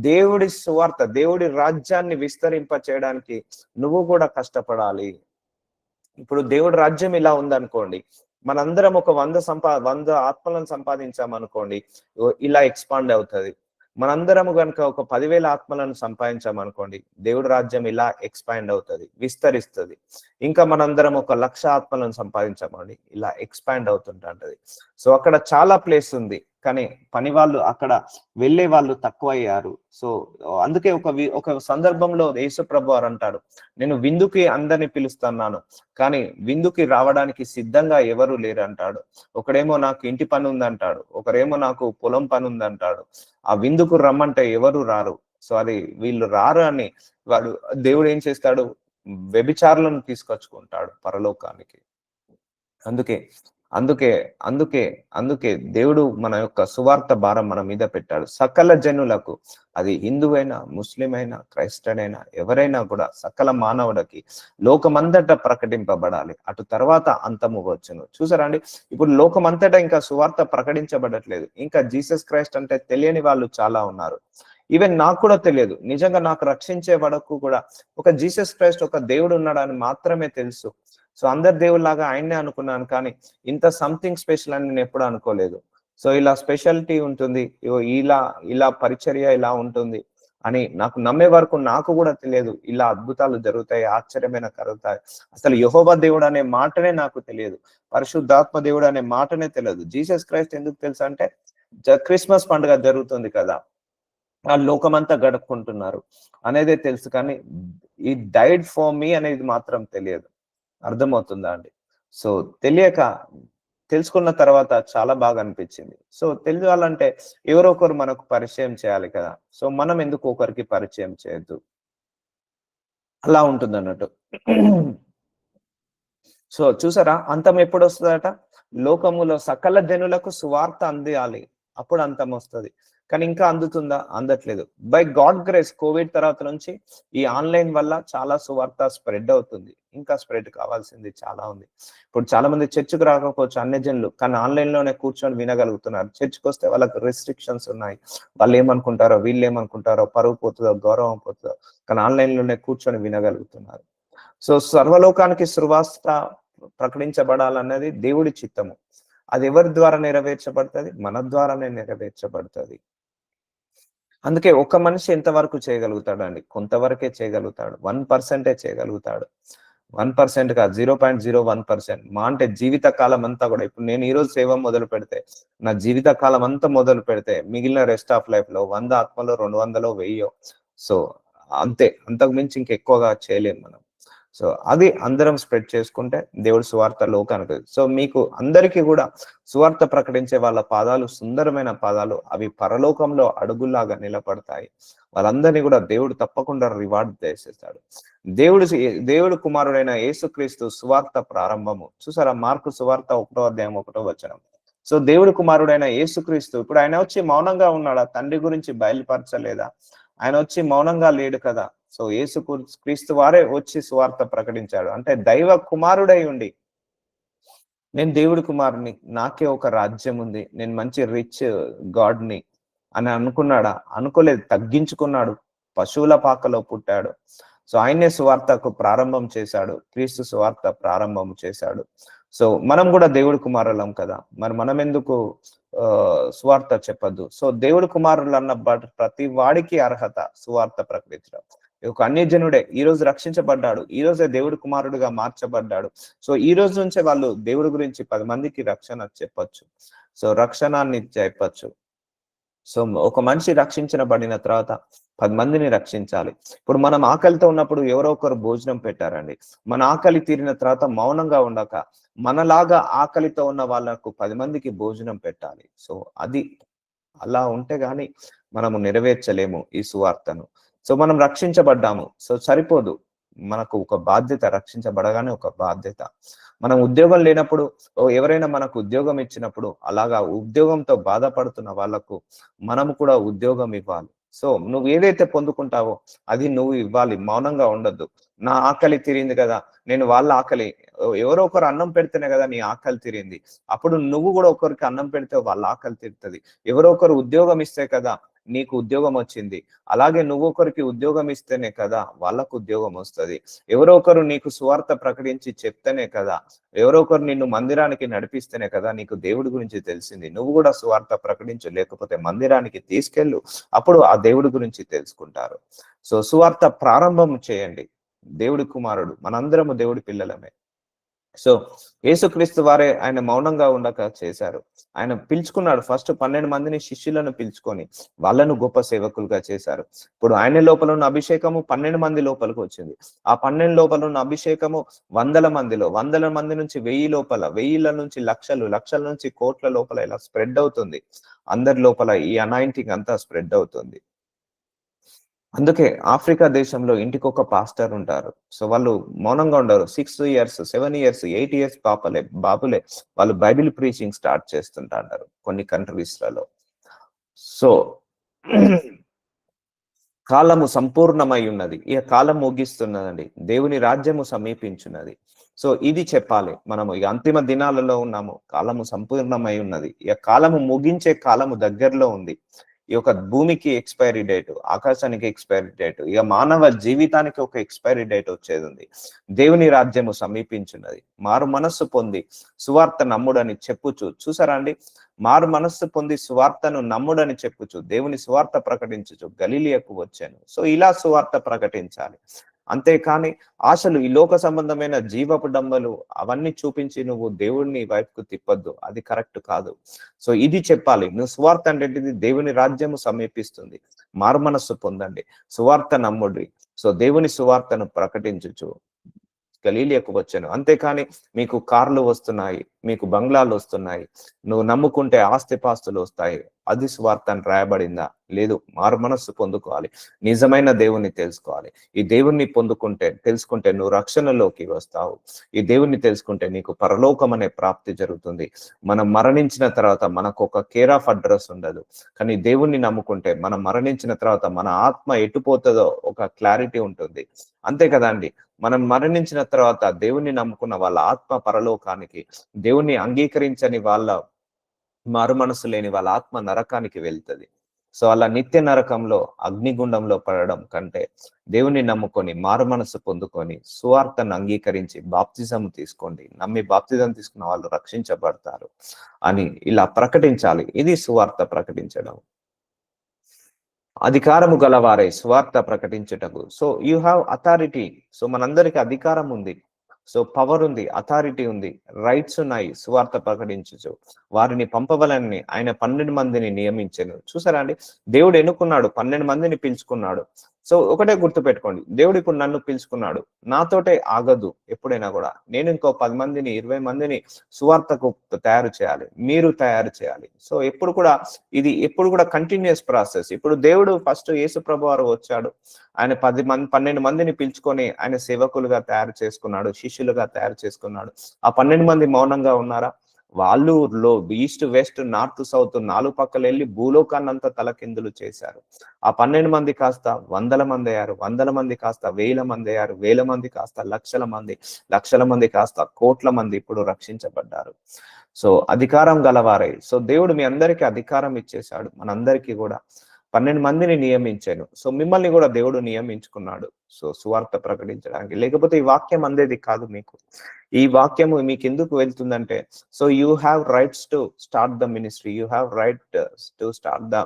దేవుడి సువార్త, దేవుడి రాజ్యాన్ని విస్తరింప చేయడానికి నువ్వు కూడా కష్టపడాలి. ఇప్పుడు దేవుడి రాజ్యం ఇలా ఉందనుకోండి, మనందరం ఒక 100 ఆత్మలను సంపాదించామనుకోండి, ఇలా ఎక్స్పాండ్ అవుతుంది. మనందరము కనుక ఒక 10,000 ఆత్మలను సంపాదించామనుకోండి, దేవుడి రాజ్యం ఇలా ఎక్స్పాండ్ అవుతుంది, విస్తరిస్తుంది. ఇంకా మనందరం 1,00,000 ఆత్మలను సంపాదించామండి, ఇలా ఎక్స్పాండ్ అవుతుంటది. సో అక్కడ చాలా ప్లేస్ ఉంది, కానీ పని వాళ్ళు అక్కడ వెళ్ళే వాళ్ళు తక్కువ అయ్యారు. సో అందుకే ఒక సందర్భంలో యేసు ప్రభు వారు అంటాడు, నేను విందుకి అందరిని పిలుస్తున్నాను, కానీ విందుకి రావడానికి సిద్ధంగా ఎవరు లేరు అంటాడు. ఒకడేమో నాకు ఇంటి పని ఉందంటాడు, ఒకరేమో నాకు పొలం పని ఉందంటాడు. ఆ విందుకు రమ్మంటే ఎవరు రారు. సో అది వీళ్ళు రారు అని వాడు దేవుడు ఏం చేస్తాడు? వ్యభిచారులను తీసుకొచ్చుకుంటాడు పరలోకానికి. అందుకే అందుకే అందుకే అందుకే దేవుడు మన యొక్క సువార్త భారం మన మీద పెట్టాడు. సకల జనులకు, అది హిందువైనా, ముస్లిం అయినా, క్రైస్తవుడైనా, ఎవరైనా కూడా సకల మానవుడికి లోకమంతటా ప్రకటింపబడాలి. అటు తర్వాత అంతము వచ్చును. చూసారా అండి, ఇప్పుడు లోకమంతటా ఇంకా సువార్త ప్రకటించబడట్లేదు. ఇంకా జీసస్ క్రైస్ట్ అంటే తెలియని వాళ్ళు చాలా ఉన్నారు. ఈవెన్ నాకు కూడా తెలియదు. నిజంగా నాకు రక్షించే వరకు కూడా ఒక జీసస్ క్రైస్ట్, ఒక దేవుడు ఉన్నాడని మాత్రమే తెలుసు. సో అందరు దేవుళ్ళలాగా ఆయన్నే అనుకున్నాను, కానీ ఇంత సంథింగ్ స్పెషల్ అని నేను ఎప్పుడు అనుకోలేదు. సో ఇలా స్పెషాలిటీ ఉంటుంది, ఇలా ఇలా పరిచర్య ఇలా ఉంటుంది అని నాకు నమ్మే వరకు నాకు కూడా తెలియదు ఇలా అద్భుతాలు జరుగుతాయి, ఆశ్చర్యమైన కలుగుతాయి. అసలు యెహోవా దేవుడు అనే మాటనే నాకు తెలియదు, పరిశుద్ధాత్మ దేవుడు అనే మాటనే తెలియదు. జీసస్ క్రైస్ట్ ఎందుకు తెలుసా అంటే క్రిస్మస్ పండుగ జరుగుతుంది కదా, ఆ లోకమంతా గడుపుకుంటున్నారు అనేదే తెలుసు, కానీ ఈ డైడ్ ఫర్ మీ అనేది మాత్రం తెలియదు. అర్థమవుతుందా అండి? సో తెలియక తెలుసుకున్న తర్వాత చాలా బాగా అనిపించింది. సో తెలియాలంటే ఎవరో ఒకరు మనకు పరిచయం చేయాలి కదా. సో మనం ఎందుకు ఒకరికి పరిచయం చేయొద్దు, అలా ఉంటుంది అన్నట్టు. సో చూసారా, అంతం ఎప్పుడు వస్తుందట? లోకములో సకల జనులకు సువార్త అందియాలి, అప్పుడు అంతం వస్తుంది. కానీ ఇంకా అందుతుందా? అందట్లేదు. బై గాడ్ గ్రేస్ కోవిడ్ తర్వాత నుంచి ఈ ఆన్లైన్ వల్ల చాలా సువార్త స్ప్రెడ్ అవుతుంది. ఇంకా స్ప్రెడ్ కావాల్సింది చాలా ఉంది. ఇప్పుడు చాలా మంది చర్చికి రాకపోవచ్చు అన్య జనులు, కానీ ఆన్లైన్ లోనే కూర్చొని వినగలుగుతున్నారు. చర్చికి వస్తే వాళ్ళకి రెస్ట్రిక్షన్స్ ఉన్నాయి, వాళ్ళు ఏమనుకుంటారో, వీళ్ళు ఏమనుకుంటారో, పరువు పోతుందో, గౌరవం పోతుందో, కానీ ఆన్లైన్ లోనే కూర్చొని వినగలుగుతున్నారు. సో సర్వలోకానికి సువార్త ప్రకటించబడాలన్నది దేవుడి చిత్తము. అది ఎవరి ద్వారా నెరవేర్చబడుతుంది? మన ద్వారానే నెరవేర్చబడుతుంది. అందుకే ఒక మనిషి ఎంతవరకు చేయగలుగుతాడండి? కొంతవరకే చేయగలుగుతాడు. 1% చేయగలుగుతాడు. 1% కాదు, 0.01%. మా అంటే జీవిత కాలం అంతా కూడా, ఇప్పుడు నేను ఈ రోజు సేవ మొదలు పెడితే, నా జీవిత కాలం అంతా మొదలు పెడితే, మిగిలిన రెస్ట్ ఆఫ్ లైఫ్ లో 100 ఆత్మలో 200 1000. సో అంతే, అంతకు మించి ఇంకెక్కువగా చేయలేము మనం. సో అది అందరం స్ప్రెడ్ చేసుకుంటే దేవుడి సువార్త లోకానికి. సో మీకు అందరికీ కూడా సువార్త ప్రకటించే వాళ్ళ పాదాలు సుందరమైన పాదాలు, అవి పరలోకంలో అడుగులాగా నిలబడతాయి. వాళ్ళందరినీ కూడా దేవుడు తప్పకుండా రివార్డ్ చేసేస్తాడు. దేవుడు కుమారుడైన యేసుక్రీస్తు సువార్త ప్రారంభము. చూసారా, మార్కు సువార్త 1వ అధ్యాయం 1వ వచనం. సో దేవుడు కుమారుడైన యేసుక్రీస్తు, ఇప్పుడు ఆయన వచ్చి మౌనంగా ఉన్నాడా? తండ్రి గురించి బయలుపరచలేదా? ఆయన వచ్చి మౌనంగా లేడు కదా. సో యేసు క్రీస్తు వారే వచ్చి సువార్త ప్రకటించాడు. అంటే దైవ కుమారుడై ఉండి, నేను దేవుడి కుమారుని, నాకే ఒక రాజ్యం ఉంది, నేను మంచి రిచ్ గాడ్ని అని అనుకున్నాడా? అనుకోలేదు, తగ్గించుకున్నాడు, పశువుల పాకలో పుట్టాడు. సో ఆయనే సువార్తకు ప్రారంభం చేశాడు, క్రీస్తు సువార్త ప్రారంభం చేశాడు. సో మనం కూడా దేవుడి కుమారులం కదా, మరి మనం ఎందుకు సువార్త చెప్పద్దు? సో దేవుడి కుమారులు అన్న ప్రతి వాడికి అర్హత సువార్త ప్రకటించడం. ఒక అన్యజనుడే ఈ రోజు రక్షించబడ్డాడు, ఈ రోజే దేవుడి కుమారుడుగా మార్చబడ్డాడు. సో ఈ రోజు నుంచే వాళ్ళు దేవుడి గురించి 10 మందికి రక్షణ చెప్పొచ్చు. సో రక్షణాన్ని చెప్పొచ్చు. సో ఒక మనిషి రక్షించబడిన తర్వాత 10 మందిని రక్షించాలి. ఇప్పుడు మనం ఆకలితో ఉన్నప్పుడు ఎవరో ఒకరు భోజనం పెట్టారండి. మన ఆకలి తీరిన తర్వాత మౌనంగా ఉండక మనలాగా ఆకలితో ఉన్న వాళ్ళకు 10 మందికి భోజనం పెట్టాలి. సో అది అలా ఉంటే గాని మనము నెరవేర్చలేము ఈ సువార్తను. సో మనం రక్షించబడ్డాము, సో సరిపోదు, మనకు ఒక బాధ్యత, రక్షించబడగానే ఒక బాధ్యత. మనం ఉద్యోగం లేనప్పుడు ఎవరైనా మనకు ఉద్యోగం ఇచ్చినప్పుడు, అలాగా ఉద్యోగంతో బాధపడుతున్న వాళ్ళకు మనము కూడా ఉద్యోగం ఇవ్వాలి. సో నువ్వు ఏదైతే పొందుకుంటావో అది నువ్వు ఇవ్వాలి, మౌనంగా ఉండొద్దు. నా ఆకలి తీరింది కదా, నేను వాళ్ళ ఆకలి, ఎవరో ఒకరు అన్నం పెడితేనే కదా నీ ఆకలి తీరింది, అప్పుడు నువ్వు కూడా ఒకరికి అన్నం పెడితే వాళ్ళ ఆకలి తీరుతుంది. ఎవరో ఒకరు ఉద్యోగం ఇస్తే కదా నీకు ఉద్యోగం వచ్చింది, అలాగే నువ్వు ఒకరికి ఉద్యోగం ఇస్తేనే కదా వాళ్ళకు ఉద్యోగం వస్తుంది. ఎవరో ఒకరు నీకు సువార్త ప్రకటించి చెప్తేనే కదా, ఎవరో ఒకరు నిన్ను మందిరానికి నడిపిస్తేనే కదా నీకు దేవుడి గురించి తెలిసింది. నువ్వు కూడా సువార్త ప్రకటించు, లేకపోతే మందిరానికి తీసుకెళ్ళు, అప్పుడు ఆ దేవుడి గురించి తెలుసుకుంటారు. సో సువార్త ప్రారంభం చేయండి. దేవుడి కుమారుడు, మనందరము దేవుడి పిల్లలమే. సో యేసుక్రీస్తు వారే ఆయన మౌనంగా ఉండక చేశారు. ఆయన పిలుచుకున్నాడు, ఫస్ట్ 12 మందిని శిష్యులను పిలుచుకొని వాళ్ళను గొప్ప సేవకులుగా చేశారు. ఇప్పుడు ఆయన లోపల ఉన్న అభిషేకము 12 మంది లోపలికి వచ్చింది. ఆ 12 లోపల ఉన్న అభిషేకము 100 మందిలో, 100 మంది నుంచి 1000 లోపల, 1000 నుంచి లక్షలు, లక్షల నుంచి కోట్ల లోపల ఇలా స్ప్రెడ్ అవుతుంది. అందరి లోపల ఈ అనాయింటింగ్ అంతా స్ప్రెడ్ అవుతుంది. అందుకే ఆఫ్రికా దేశంలో ఇంటికి ఒక పాస్టర్ ఉంటారు. సో వాళ్ళు మౌనంగా ఉండరు. 6 ఇయర్స్, 7 ఇయర్స్, 8 ఇయర్స్ బాబులే వాళ్ళు బైబిల్ ప్రీచింగ్ స్టార్ట్ చేస్తుంటారు కొన్ని కంట్రీస్ లలో. సో కాలము సంపూర్ణమై ఉన్నది, ఇక కాలం ముగిస్తున్నదండి, దేవుని రాజ్యము సమీపించున్నది. సో ఇది చెప్పాలి మనము. ఇక అంతిమ దినాలలో ఉన్నాము, కాలము సంపూర్ణమై ఉన్నది, ఇక కాలము ముగించే కాలము దగ్గరలో ఉంది. ఈ యొక్క భూమికి ఎక్స్పైరీ డేట్, ఆకాశానికి ఎక్స్పైరీ డేట్, ఇక మానవ జీవితానికి ఒక ఎక్స్పైరీ డేట్ వచ్చేది ఉంది. దేవుని రాజ్యము సమీపించున్నది. మారు మనస్సు పొంది సువార్త నమ్ముడని చెప్పుచు, చూసారా అండి, మారు మనస్సు పొంది సువార్తను నమ్ముడని చెప్పుచు దేవుని సువార్త ప్రకటించుచు గలిలియకు వచ్చాను. సో ఇలా సువార్త ప్రకటించాలి. అంతేకాని ఆశలు, ఈ లోక సంబంధమైన జీవపు డంబలు అవన్నీ చూపించి నువ్వు దేవుడిని వైపుకు తిప్పొద్దు, అది కరెక్ట్ కాదు. సో ఇది చెప్పాలి. నువ్వు సువార్త అంటే దేవుని రాజ్యము సమీపిస్తుంది, మారు మనస్సు పొందండి, సువార్త నమ్ముడి. సో దేవుని సువార్తను ప్రకటించుచు గలీలియకు వచ్చాను. అంతేకాని మీకు కార్లు వస్తున్నాయి, మీకు బంగ్లాలు వస్తున్నాయి, నువ్వు నమ్ముకుంటే ఆస్తిపాస్తులు వస్తాయి, అది సువార్త అని రాయబడిందా? లేదు. మారు మనస్సు పొందుకోవాలి, నిజమైన దేవుణ్ణి తెలుసుకోవాలి. ఈ దేవుణ్ణి తెలుసుకుంటే నువ్వు రక్షణలోకి వస్తావు. ఈ దేవుణ్ణి తెలుసుకుంటే నీకు పరలోకం అనే ప్రాప్తి జరుగుతుంది. మనం మరణించిన తర్వాత మనకు ఒక కేర్ ఆఫ్ అడ్రస్ ఉండదు. కానీ దేవుణ్ణి నమ్ముకుంటే మనం మరణించిన తర్వాత మన ఆత్మ ఎటుపోతుందో ఒక క్లారిటీ ఉంటుంది. అంతే కదండి. మనం మరణించిన తర్వాత దేవుణ్ణి నమ్ముకున్న వాళ్ళ ఆత్మ పరలోకానికి, దేవుణ్ణి అంగీకరించని వాళ్ళ, మారు మనసు లేని వాళ్ళ ఆత్మ నరకానికి వెళ్తది. సో అలా నిత్య నరకంలో అగ్నిగుండంలో పడడం కంటే దేవుని నమ్ముకొని మారు మనసు పొందుకొని సువార్తను అంగీకరించి బాప్తిజం తీసుకోండి, నమ్మి బాప్తిజం తీసుకున్న వాళ్ళు రక్షించబడతారు అని ఇలా ప్రకటించాలి. ఇది సువార్త ప్రకటించడం. అధికారము గలవారే సువార్త ప్రకటించుటకు. So you have authority. So మనందరికి అధికారం ఉంది, సో పవర్ ఉంది, అథారిటీ ఉంది, రైట్స్ ఉన్నాయి. సువార్త ప్రకటించు వారిని పంపవలని ఆయన 12 మందిని నియమించాను. చూసారా అండి, దేవుడు ఎన్నుకున్నాడు, 12 మందిని పిలుచుకున్నాడు. సో ఒకటే గుర్తుపెట్టుకోండి, దేవుడు ఇప్పుడు నన్ను పిలుచుకున్నాడు, నాతోటే ఆగదు. ఎప్పుడైనా కూడా నేను ఇంకో 10 మందిని 20 మందిని సువార్తకు తయారు చేయాలి, మీరు తయారు చేయాలి. సో ఎప్పుడు కూడా కంటిన్యూస్ ప్రాసెస్. ఇప్పుడు దేవుడు ఫస్ట్ యేసు ప్రభు వారు వచ్చాడు, ఆయన 12 మందిని పిలుచుకొని ఆయన సేవకులుగా తయారు చేసుకున్నాడు, శిష్యులుగా తయారు చేసుకున్నాడు. ఆ 12 మంది మౌనంగా ఉన్నారా? వాళ్ళు ఈస్ట్ వెస్ట్ నార్త్ సౌత్ 4 పక్కలు వెళ్ళి భూలోకాన్ని అంతా తలకిందులు చేశారు. ఆ 12 మంది కాస్త 100 మంది అయ్యారు, 100 మంది కాస్త 1000 మంది అయ్యారు, 1000 మంది కాస్త లక్షల మంది, లక్షల మంది కాస్త కోట్ల మంది ఇప్పుడు రక్షించబడ్డారు. సో అధికారం గలవారై. సో దేవుడు మీ అందరికీ అధికారం ఇచ్చేశాడు, మనందరికీ కూడా 12 మందిని నియమించాను. సో మిమ్మల్ని కూడా దేవుడు నియమించుకున్నాడు సో సువార్త ప్రకటించడానికి. లేకపోతే ఈ వాక్యం అందేది కాదు మీకు. ఈ వాక్యము మీకు ఎందుకు వెళ్తుందంటే, so you have rights to start the ministry, you have right to start the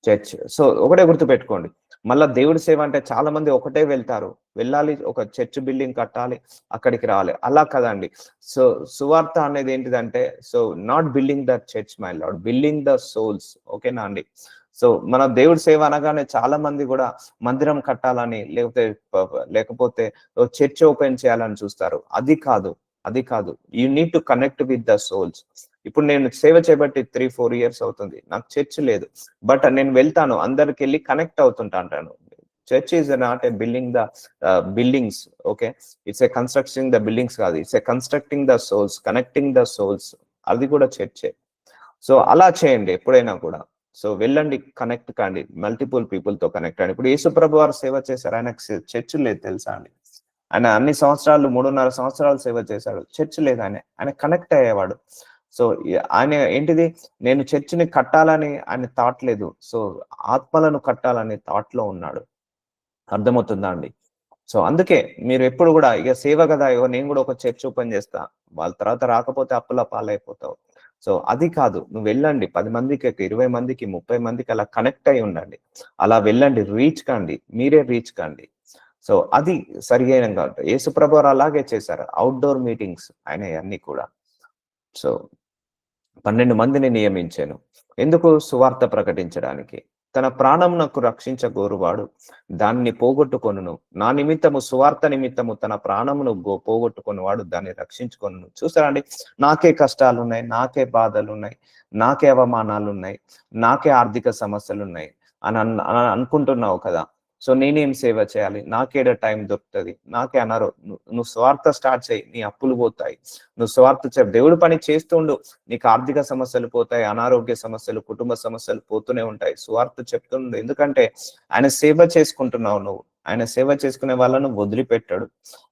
church. So ఒకటే గుర్తు పెట్టుకోండి, మళ్ళా దేవుడి సేవ అంటే చాలా మంది ఒకటే వెళ్తారు, వెళ్ళాలి, ఒక చర్చ్ బిల్డింగ్ కట్టాలి, అక్కడికి రావాలి, అలా కదండి. సో సువార్త అనేది ఏంటిదంటే, so not building the church my lord, building the souls. ఓకేనా అండి. సో మన దేవుడి సేవ అనగానే చాలా మంది కూడా మందిరం కట్టాలని, లేకపోతే చర్చ్ ఓపెన్ చేయాలని చూస్తారు. అది కాదు. You need to connect with the souls. ఇప్పుడు నేను సేవ చేయబట్టి 3-4 ఇయర్స్ అవుతుంది, నాకు చర్చ్ లేదు, బట్ నేను వెళ్తాను, అందరికి వెళ్ళి కనెక్ట్ అవుతుంటా అంటాను. Church is not a building the buildings, okay, it's a constructing the buildings కాదు, it's a constructing the souls, connecting the souls. అది కూడా చర్చే. సో అలా చేయండి ఎప్పుడైనా కూడా. సో వెళ్ళండి, కనెక్ట్ కాండి, మల్టిపుల్ పీపుల్ తో కనెక్ట్ అండి. ఇప్పుడు యేసుప్రభు వారు సేవ చేశారు, ఆయనకు చర్చ్ లేదు తెలుసా అండి. ఆయన అన్ని సంవత్సరాలు 3.5 సంవత్సరాలు సేవ చేశాడు, చర్చ్ లేదు. ఆయన కనెక్ట్ అయ్యేవాడు. సో ఆయన ఏంటిది, నేను చర్చిని కట్టాలని ఆయన థాట్ లేదు, సో ఆత్మలను కట్టాలని థాట్ లో ఉన్నాడు. అర్థమవుతుందా అండి. సో అందుకే మీరు ఎప్పుడు కూడా ఇక సేవ కదా, ఇగో నేను కూడా ఒక చర్చ్ ఓపెన్ చేస్తా, వాళ్ళ తర్వాత రాకపోతే అప్పుల పాలైపోతావు. సో అది కాదు, నువ్వు వెళ్ళండి, 10 మందికి, 20 మందికి, 30 మందికి అలా కనెక్ట్ అయి ఉండండి. అలా వెళ్ళండి, రీచ్ కాండి, మీరే రీచ్ కాండి. సో అది సరిగైన కాదు. యేసుప్రభు వారు అలాగే చేశారు, అవుట్డోర్ మీటింగ్స్ ఆయన అన్ని కూడా. సో 12 మందిని నియమించాను. ఎందుకు? సువార్త ప్రకటించడానికి. తన ప్రాణమునకు రక్షించగోరువాడు దాన్ని పోగొట్టుకొనును, నా నిమిత్తము, సువార్త నిమిత్తము తన ప్రాణమును పోగొట్టుకున్నవాడు దాన్ని రక్షించుకొనును. చూసారా అండి, నాకే కష్టాలు ఉన్నాయి, నాకే బాధలు ఉన్నాయి, నాకే అవమానాలు ఉన్నాయి, నాకే ఆర్థిక సమస్యలు ఉన్నాయి అని అనుకుంటున్నావు కదా. సో నేనేం సేవ చేయాలి, నాకేడ టైం దొరుకుతుంది, నాకే అన్నారు. నువ్వు స్వార్థ స్టార్ట్ చేయి, నీ అప్పులు పోతాయి. నువ్వు స్వార్థ దేవుడి పని చేస్తుండు, నీకు ఆర్థిక సమస్యలు పోతాయి, అనారోగ్య సమస్యలు, కుటుంబ సమస్యలు పోతూనే ఉంటాయి. స్వార్థ చెప్తుండు, ఎందుకంటే ఆయన సేవ చేసుకుంటున్నావు నువ్వు. ఆయన సేవ చేసుకునే వాళ్ళను వదిలిపెట్టాడు,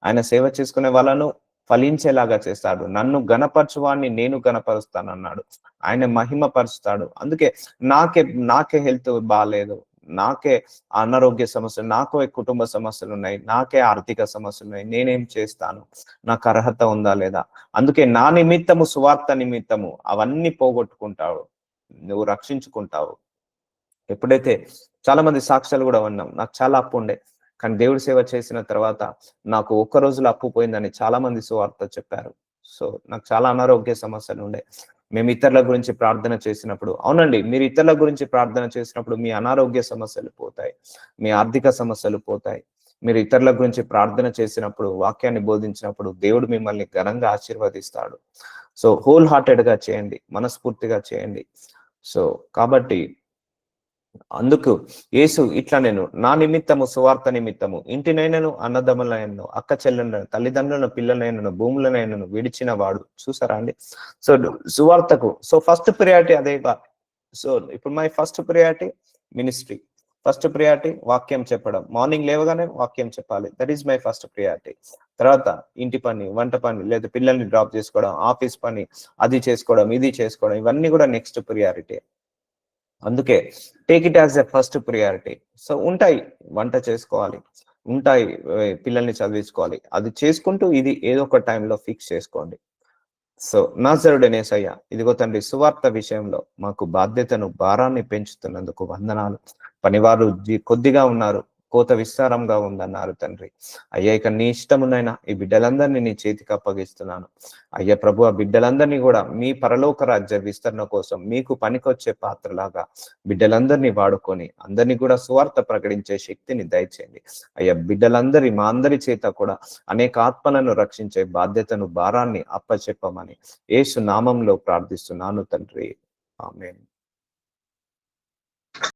ఆయన సేవ చేసుకునే వాళ్ళను ఫలించేలాగా చేస్తాడు. నన్ను గణపరచువాన్ని నేను గణపరుస్తానన్నాడు. ఆయన మహిమపరుస్తాడు. అందుకే నాకే నాకే హెల్త్ బాలేదు, నాకే అనారోగ్య సమస్యలు, నాకే కుటుంబ సమస్యలున్నాయి, నాకే ఆర్థిక సమస్యలున్నాయి. నేనేం చేస్తాను? నాకు అర్హత ఉందా లేదా? అందుకే నా నిమిత్తము, సువార్త నిమిత్తము అవన్నీ పోగొట్టుకుంటావు. నువ్వు రక్షించుకుంటావు. ఎప్పుడైతే చాలా మంది సాక్ష్యాలు కూడా విన్నాం. నాకు చాలా అప్పు ఉండే, కానీ దేవుడి సేవ చేసిన తర్వాత నాకు ఒక్క రోజులో అప్పు పోయిందని చాలా మంది సువార్త చెప్పారు. సో నాకు చాలా అనారోగ్య సమస్యలు ఉండే. మేము ఇతరుల గురించి ప్రార్థన చేసినప్పుడు, అవునండి, మీరు ఇతరుల గురించి ప్రార్థన చేసినప్పుడు మీ అనారోగ్య సమస్యలు పోతాయి, మీ ఆర్థిక సమస్యలు పోతాయి. మీరు ఇతరుల గురించి ప్రార్థన చేసినప్పుడు, వాక్యాన్ని బోధించినప్పుడు దేవుడు మిమ్మల్ని ఘనంగా ఆశీర్వదిస్తాడు. సో హోల్ హార్టెడ్ గా చేయండి, మనస్ఫూర్తిగా చేయండి. సో కాబట్టి అందుకు యేసు ఇట్లా, నేను నా నిమిత్తము, సువార్త నిమిత్తము ఇంటినైనను, అన్నదమ్ములైనను, అక్క చెల్లెలను, తల్లిదండ్రులను, పిల్లలైనను, భూములనైనను విడిచిన వాడు. చూసారా అండి? సో సువార్తకు సో ఫస్ట్ ప్రియారిటీ అదే. సో ఇప్పుడు my first priority ministry, first priority వాక్యం చెప్పడం. మార్నింగ్ లేవగానే వాక్యం చెప్పాలి, that is my first priority. తర్వాత ఇంటి పని, వంట పని, లేదా పిల్లల్ని డ్రాప్ చేసుకోవడం, ఆఫీస్ పని, అది చేసుకోవడం, ఇది చేసుకోవడం, ఇవన్నీ కూడా నెక్స్ట్ ప్రియారిటీ. అందుకే take it as a first priority. So ఉంటాయి, వంట చేసుకోవాలి, ఉంటాయి, పిల్లల్ని చదివించుకోవాలి, అది చేసుకుంటూ ఇది ఏదో ఒక టైంలో ఫిక్స్ చేసుకోండి. సో నాజరుడైన యేసయ్య, ఇదిగో తండ్రి, సువార్త విషయంలో మాకు బాధ్యతను, భారాన్ని పెంచుతున్నందుకు వందనాలు. పనివారు కొద్దిగా ఉన్నారు, కోత విస్తారంగా ఉందన్నారు తండ్రి. అయ్యా, ఇక నీ ఇష్టమునైనా ఈ బిడ్డలందరినీ నీ చేతికి అప్పగిస్తున్నాను. అయ్యా ప్రభు, ఆ బిడ్డలందరినీ కూడా మీ పరలోక రాజ్య విస్తరణ కోసం మీకు పనికొచ్చే పాత్రలాగా బిడ్డలందరినీ వాడుకొని అందరినీ కూడా సువార్త ప్రకటించే శక్తిని దయచేయండి. అయ్యా, బిడ్డలందరి, మా అందరి చేత కూడా అనేక ఆత్మలను రక్షించే బాధ్యతను, భారాన్ని అప్పచెప్పమని యేసు నామంలో ప్రార్థిస్తున్నాను తండ్రి. ఆమేన్.